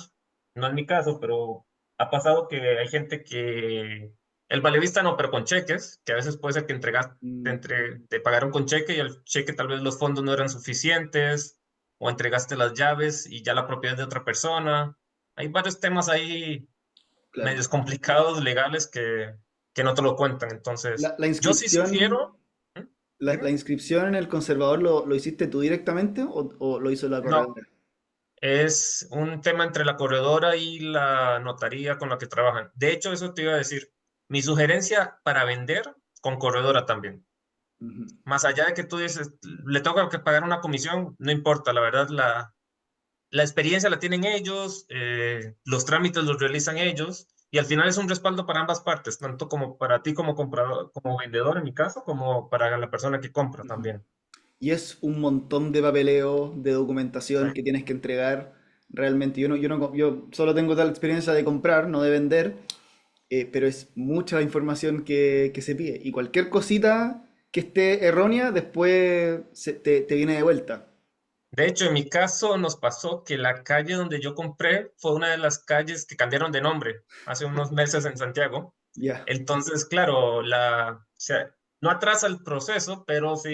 no es mi caso, pero ha pasado que hay gente que el valevista no, pero con cheques, que a veces puede ser que Mm, te pagaron con cheque y el cheque tal vez los fondos no eran suficientes o entregaste las llaves y ya la propiedad es de otra persona. Hay varios temas ahí claro. medios complicados legales que no te lo cuentan. Entonces, La yo sí inscripción, sugiero, ¿Mm? la Dime. inscripción en el conservador lo hiciste tú directamente o lo hizo la No, corredora? Es un tema entre la corredora y la notaría con la que trabajan. De hecho, eso te iba a decir. Mi sugerencia para vender con corredora también. Ujú. Más allá de que tú dices, le toca que pagar una comisión, no importa, la verdad, la experiencia la tienen ellos, los trámites los realizan ellos, y al final es un respaldo para ambas partes, tanto como para ti como comprador, como vendedor en mi caso, como para la persona que compra Ujú. también. Y es un montón de papeleo, de Sí, documentación que tienes que entregar. Realmente, yo solo tengo tal experiencia de comprar, no de vender, pero es mucha la información que se pide. Y cualquier cosita que esté errónea, después te viene de vuelta. de hecho, en mi caso nos pasó que la calle donde yo compré fue una de las calles que cambiaron de nombre hace unos meses en Santiago. Ya. Entonces, claro, o sea, no atrasa el proceso, pero sí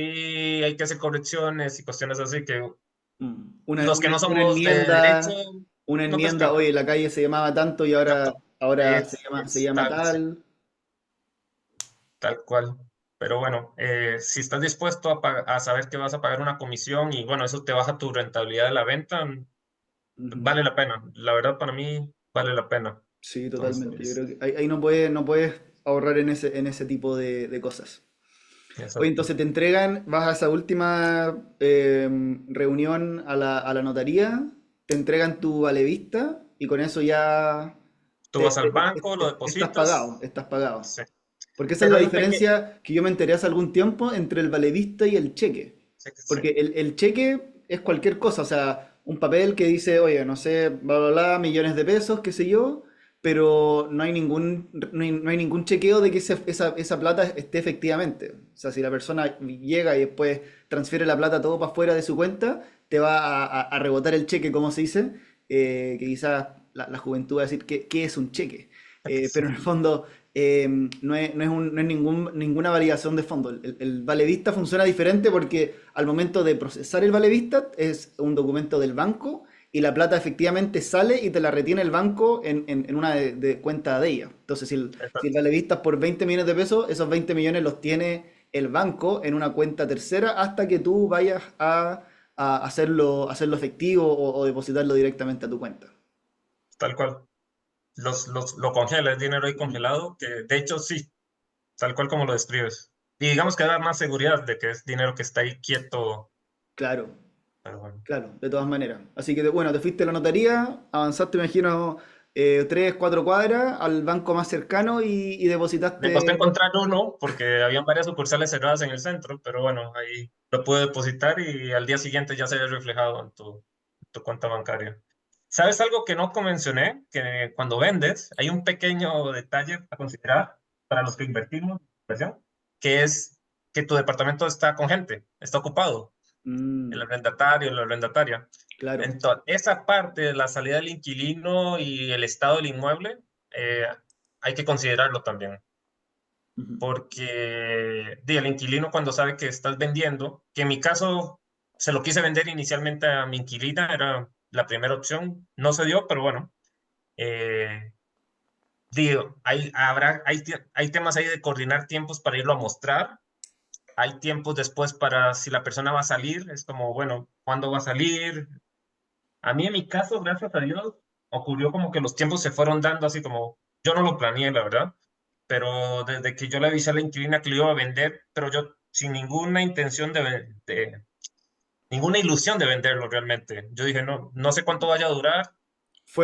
hay que hacer correcciones y cuestiones así que Una, los que una, no una somos de derecho enmienda, una no enmienda, pescamos. oye, la calle se llamaba tanto y ahora, Exacto. ahora se Es llama tal, sí, tal. tal cual. Pero bueno, si estás dispuesto a saber que vas a pagar una comisión y bueno, eso te baja tu rentabilidad de la venta, Ujú. vale la pena. La verdad, para mí, vale la pena. Sí, totalmente. Yo Entonces, creo que ahí no puedes ahorrar en ese tipo de cosas. Oye, exacto. entonces te entregan, vas a esa última reunión a la notaría, te entregan tu vista y con eso ya Tú vas al banco, lo estás depositas, pagado, estás pagado. sí. Porque esa es Pero la hay un pequeño... diferencia que yo me enteré hace algún tiempo entre el valevista y el cheque. Sí, sí, Porque el cheque es cualquier cosa, o sea, un papel que dice, oye, no sé, bla, bla, bla, millones de pesos, qué sé yo, pero no hay ningún chequeo de que esa plata esté efectivamente. O sea, si la persona llega y después transfiere la plata todo para fuera de su cuenta, te va a rebotar el cheque, como se dice, que quizás la juventud va a decir, ¿qué es un cheque? sí, Pero en el fondo no es ninguna validación de fondo. El valevista funciona diferente porque al momento de procesar el valevista es un documento del banco y la plata efectivamente sale y te la retiene el banco en una de cuenta de ella. Entonces, si el exacto. valevista es por 20 millones de pesos, esos 20 millones los tiene el banco en una cuenta tercera hasta que tú vayas a hacerlo efectivo o depositarlo directamente a tu cuenta. Tal cual. Lo congela, es dinero ahí Ujú. congelado, que de hecho sí, tal cual como lo describes. Y digamos que da más seguridad de que es dinero que está ahí quieto, Claro. pero bueno. Claro, de todas maneras. Así que, bueno, te fuiste a la notaría, avanzaste, me imagino, 3, 4 cuadras al banco más cercano y Me costó depositaste. encontrar uno porque habían varias sucursales cerradas en el centro, pero bueno, ahí lo pude depositar y al día siguiente ya se ve reflejado en tu cuenta bancaria. ¿Sabes algo que no mencioné? Que cuando vendes hay un pequeño detalle a considerar para los que invertimos, inversión, que es que tu departamento está con gente, está ocupado, el Mm, arrendatario, la arrendataria. claro. Entonces, esa parte de la salida del inquilino y el estado del inmueble, eh, hay que considerarlo también Ujú. porque el inquilino cuando sabe que estás vendiendo, que en mi caso se lo quise vender inicialmente a mi inquilina, era la primera opción, no se dio, pero bueno, eh, hay temas ahí de coordinar tiempos para irlo a mostrar, hay tiempos después para si la persona va a salir, es como, bueno, ¿cuándo va a salir? A mí en mi caso, gracias a Dios, ocurrió como que los tiempos se fueron dando así como, yo no lo planeé, la verdad, pero desde que yo le avisé a la inquilina que lo iba a vender, pero yo sin ninguna intención ninguna ilusión de venderlo realmente. Yo dije, no, no sé cuánto vaya a durar.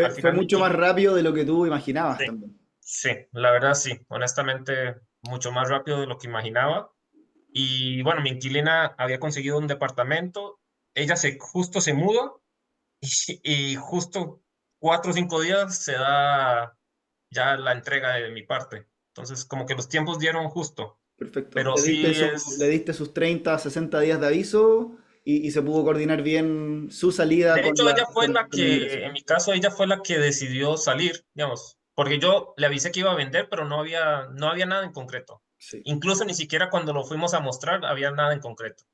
Al Fue final mi mucho más inquilina, rápido de lo que tú imaginabas sí, también. sí, la verdad sí, honestamente, mucho más rápido de lo que imaginaba. Y bueno, mi inquilina había conseguido un departamento, ella justo se muda y justo 4 o 5 días se da ya la entrega de mi parte. Entonces, como que los tiempos dieron justo, Perfecto. pero sí Le es... diste sus 30, 60 días de aviso y se pudo coordinar bien su salida De hecho, ella fue la con el ingreso. que, en mi caso, ella fue la que decidió salir, digamos, porque yo le avisé que iba a vender, pero no había nada en concreto. Sí. Incluso ni siquiera cuando lo fuimos a mostrar había nada en concreto.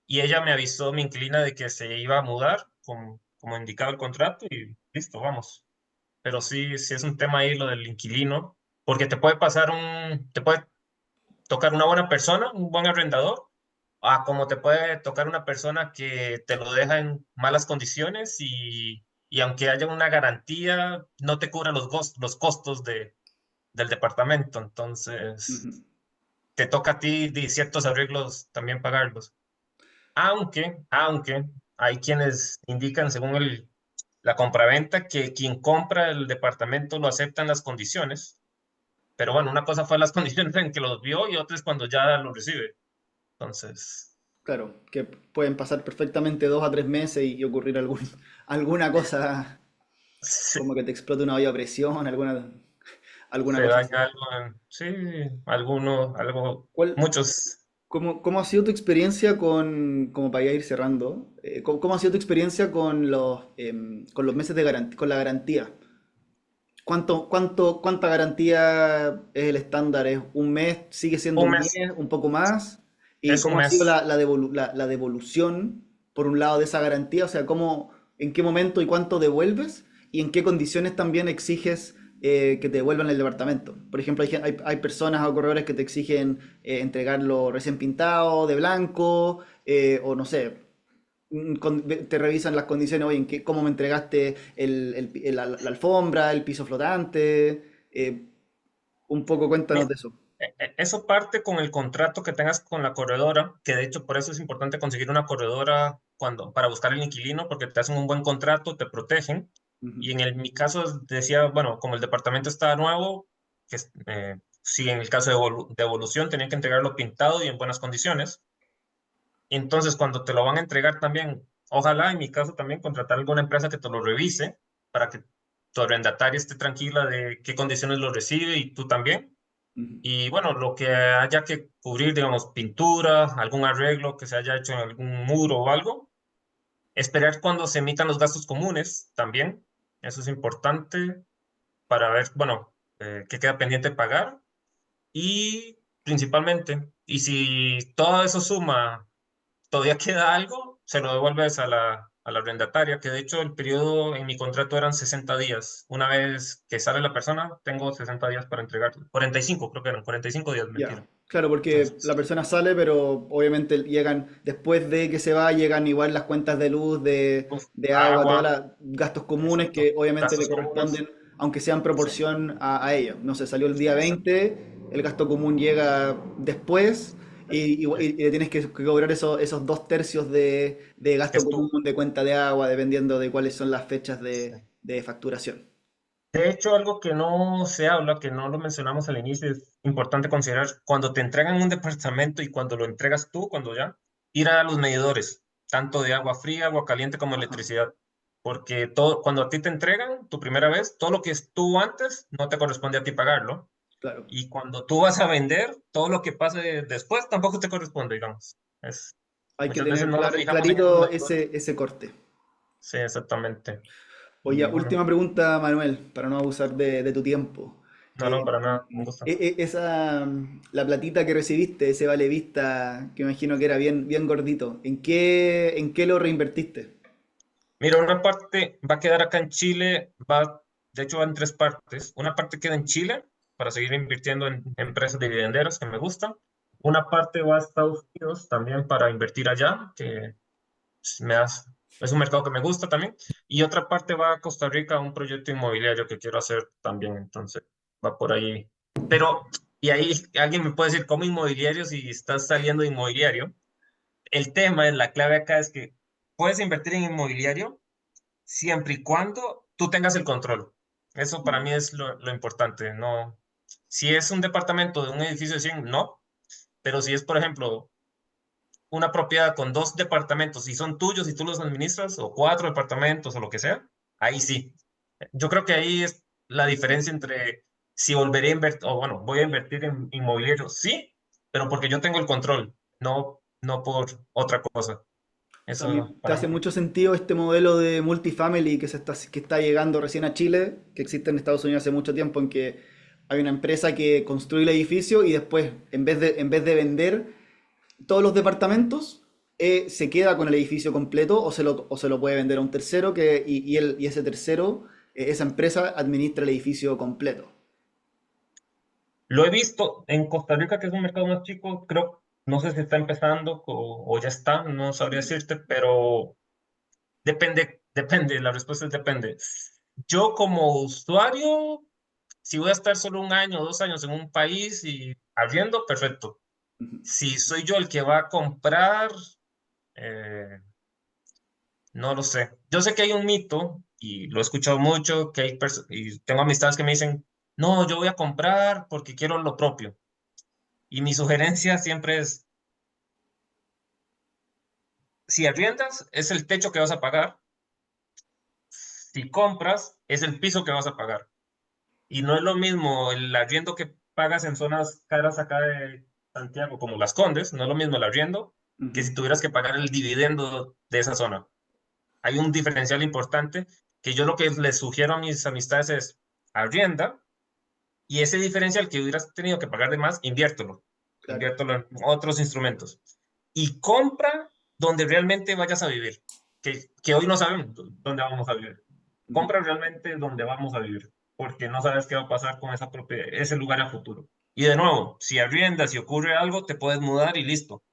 Y ella me avisó, mi inquilina, de que se iba a mudar, como indicaba el contrato, y listo, vamos. Pero sí, sí es un tema ahí lo del inquilino, porque te puede tocar una buena persona, un buen arrendador, a como te puede tocar una persona que te lo deja en malas condiciones y aunque haya una garantía, no te cubra los costos del departamento. Entonces, Ujú. te toca a ti de ciertos arreglos también pagarlos. Aunque hay quienes indican, según la compraventa, que quien compra el departamento lo acepta en las condiciones. Pero bueno, una cosa fue las condiciones en que los vio y otra es cuando ya lo recibe. Entonces, Claro, que pueden pasar perfectamente 2 a 3 meses y ocurrir alguna cosa como que te explote una olla a presión, alguna se cosa daña así. algo sí, algo, ¿Cuál, muchos. cómo ha sido tu experiencia como para ya ir cerrando, cómo ha sido tu experiencia con los meses de garantía, con la garantía? ¿Cuánta garantía es el estándar? ¿Es un mes? ¿Sigue siendo Un un mes, mes? ¿Un poco más? ¿Y es un cómo ha sido mes. la devolución, por un lado, de esa garantía? O sea, en qué momento y cuánto devuelves? ¿Y en qué condiciones también exiges que te devuelvan el departamento? Por ejemplo, hay personas o corredores que te exigen entregarlo recién pintado, de blanco, o no sé, te revisan las condiciones, oye, cómo me entregaste la alfombra, el piso flotante, un poco cuéntanos Mi- de eso. Eso parte con el contrato que tengas con la corredora, que de hecho por eso es importante conseguir una corredora para buscar el inquilino, porque te hacen un buen contrato, te protegen. Ujú, Y mi caso decía, bueno, como el departamento está nuevo, si en el caso de evolución tenía que entregarlo pintado y en buenas condiciones. Y entonces cuando te lo van a entregar también, ojalá en mi caso también contratar alguna empresa que te lo revise para que tu arrendataria esté tranquila de qué condiciones lo recibe y tú también. ujú, Y bueno, lo que haya que cubrir, digamos, pintura, algún arreglo que se haya hecho en algún muro o algo. Esperar cuando se emitan los gastos comunes también. Eso es importante para ver, bueno, qué queda pendiente pagar. Y principalmente, y si todo eso suma, todavía queda algo, se lo devuelves a la arrendataria, que de hecho el periodo en mi contrato eran 60 días. Una vez que sale la persona, tengo 60 días para entregar. 45 creo que eran, 45 días, ya. mentira. Claro, porque la Entonces, persona sale, pero obviamente después de que se va, llegan igual las cuentas de luz, uf, de agua, todos agua, los gastos comunes exacto. que obviamente le Gastos comunes, corresponden, aunque sea en sí, proporción a ella. No sé, salió el día exacto. 20, el gasto común llega después y le tienes que cobrar esos 2 tercios de Que gasto es tú. común de cuenta de agua, dependiendo de cuáles son las fechas Sí. de facturación. De hecho, algo que no se habla, que no lo mencionamos al inicio, es importante considerar cuando te entregan un departamento y cuando lo entregas tú, cuando ya, ir a los medidores, tanto de agua fría, agua caliente como Ajá, electricidad. Porque todo, cuando a ti te entregan tu primera vez, todo lo que estuvo antes no te corresponde a ti pagarlo. claro. Y cuando tú vas a vender, todo lo que pase después tampoco te corresponde, digamos. Hay que Muchas veces tener no nos fijamos en esos clarito medidores. ese corte. Sí, exactamente. Oye, Y bueno, última pregunta, Manuel, para no abusar de tu tiempo. no, no, para nada, un gusto. La platita que recibiste, ese vale vista, que me imagino que era bien, bien gordito, ¿en qué lo reinvertiste? Mira, una parte va a quedar acá en Chile, de hecho va en tres partes. Una parte queda en Chile para seguir invirtiendo en empresas dividenderas que me gustan. Una parte va a Estados Unidos también para invertir allá, que me das, es un mercado que me gusta también. Y otra parte va a Costa Rica, un proyecto inmobiliario que quiero hacer también. Entonces, va por ahí. Pero, y ahí alguien me puede decir, ¿cómo inmobiliario si estás saliendo de inmobiliario? El tema, la clave acá es que puedes invertir en inmobiliario siempre y cuando tú tengas el control. Eso para mí es lo importante. No, si es un departamento de un edificio de 100 no, pero si es, por ejemplo, una propiedad con dos departamentos y son tuyos y tú los administras, o cuatro departamentos o lo que sea, ahí sí. Yo creo que ahí es la diferencia entre si volveré a invertir, o bueno, voy a invertir en inmobiliario, sí, pero porque yo tengo el control, no por otra cosa. O sea, a mí Eso te para hace mí. mucho sentido este modelo de multifamily que está llegando recién a Chile, que existe en Estados Unidos hace mucho tiempo, en que hay una empresa que construye el edificio y después, en vez de vender todos los departamentos, se queda con el edificio completo o se lo puede vender a un tercero y ese tercero, esa empresa administra el edificio completo. Lo he visto en Costa Rica, que es un mercado más chico, creo, no sé si está empezando o ya está, no sabría decirte, pero depende, la respuesta es depende. Yo como usuario, si voy a estar solo un año o 2 años en un país y arriendo, perfecto. Ujú, Si soy yo el que va a comprar, eh, no lo sé. Yo sé que hay un mito, y lo he escuchado mucho, que y tengo amistades que me dicen, no, yo voy a comprar porque quiero lo propio. Y mi sugerencia siempre es, si arriendas, es el techo que vas a pagar. Si compras, es el piso que vas a pagar. Y no es lo mismo el arriendo que pagas en zonas caras acá de Santiago, como Las Condes, no es lo mismo el arriendo que ujú, si tuvieras que pagar el dividendo de esa zona. Hay un diferencial importante que yo lo que les sugiero a mis amistades es arrienda y ese diferencial que hubieras tenido que pagar de más, inviértelo. claro. Inviértelo en otros instrumentos. Y compra donde realmente vayas a vivir, que hoy no sabemos dónde vamos a vivir. Ujú, Compra realmente donde vamos a vivir, porque no sabes qué va a pasar con esa propiedad, ese lugar a futuro. Y de nuevo, si arriendas y ocurre algo, te puedes mudar y listo.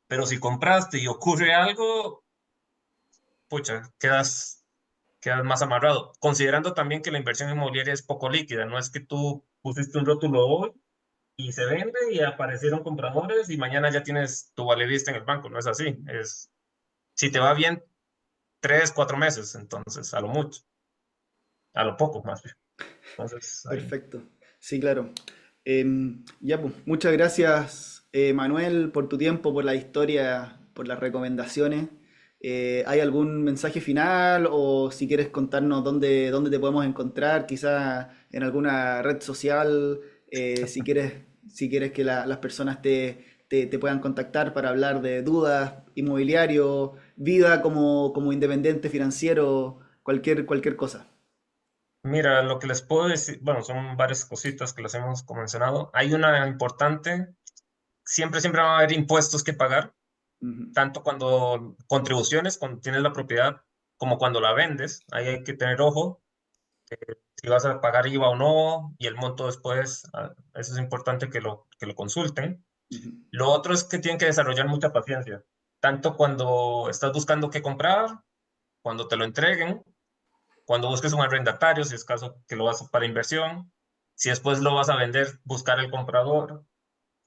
Pero si compraste y ocurre algo, pucha, quedas más amarrado. Considerando también que la inversión inmobiliaria es poco líquida, no es que tú pusiste un rótulo hoy y se vende y aparecieron compradores y mañana ya tienes tu vale vista en el banco, no es así. Si te va bien, 3, 4 meses, entonces, a lo mucho, a lo poco más bien. Entonces, ahí. perfecto. Sí, claro. Ya, pues, muchas gracias, Manuel, por tu tiempo, por la historia, por las recomendaciones. ¿Hay algún mensaje final o si quieres contarnos dónde te podemos encontrar? Quizás en alguna red social, si quieres que las personas te puedan contactar para hablar de dudas, inmobiliario, vida como independiente financiero, cualquier cosa. Mira, lo que les puedo decir, bueno, son varias cositas que las hemos mencionado. Hay una importante, siempre va a haber impuestos que pagar, Ujú, tanto cuando contribuciones, cuando tienes la propiedad, como cuando la vendes. Ahí hay que tener ojo si vas a pagar IVA o no y el monto después, eso es importante que lo consulten. ujú, Lo otro es que tienen que desarrollar mucha paciencia, tanto cuando estás buscando qué comprar, cuando te lo entreguen, cuando busques un arrendatario, si es caso que lo vas para inversión, si después lo vas a vender, buscar el comprador,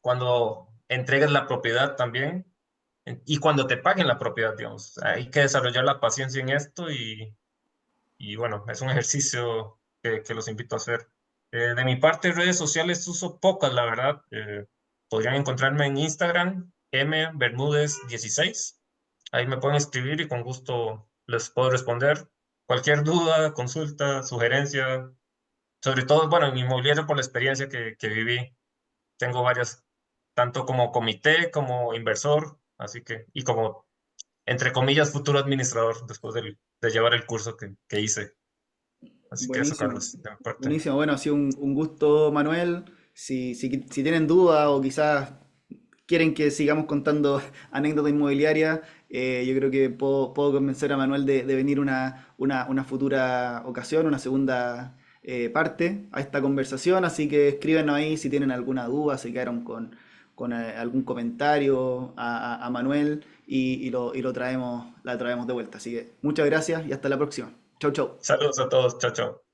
cuando entregues la propiedad también y cuando te paguen la propiedad, digamos. Hay que desarrollar la paciencia en esto y bueno, es un ejercicio que los invito a hacer. De mi parte, redes sociales uso pocas, la verdad. Podrían encontrarme en Instagram, mbermúdez16. Ahí me pueden escribir y con gusto les puedo responder. Cualquier duda, consulta, sugerencia, sobre todo, bueno, en inmobiliario por la experiencia que viví. Tengo varias, tanto como comité, como inversor, así que, y como, entre comillas, futuro administrador después de llevar el curso que hice. Así que eso, buenísimo, Carlos, de mi parte. buenísimo. Bueno, ha sido un gusto, Manuel. Si tienen dudas o quizás quieren que sigamos contando anécdotas inmobiliarias, yo creo que puedo convencer a Manuel de venir una futura ocasión, una segunda parte a esta conversación. Así que escríbenos ahí si tienen alguna duda, si quedaron con algún comentario a Manuel y la traemos de vuelta. Así que muchas gracias y hasta la próxima. Chau, chau. Saludos a todos, chao, chao.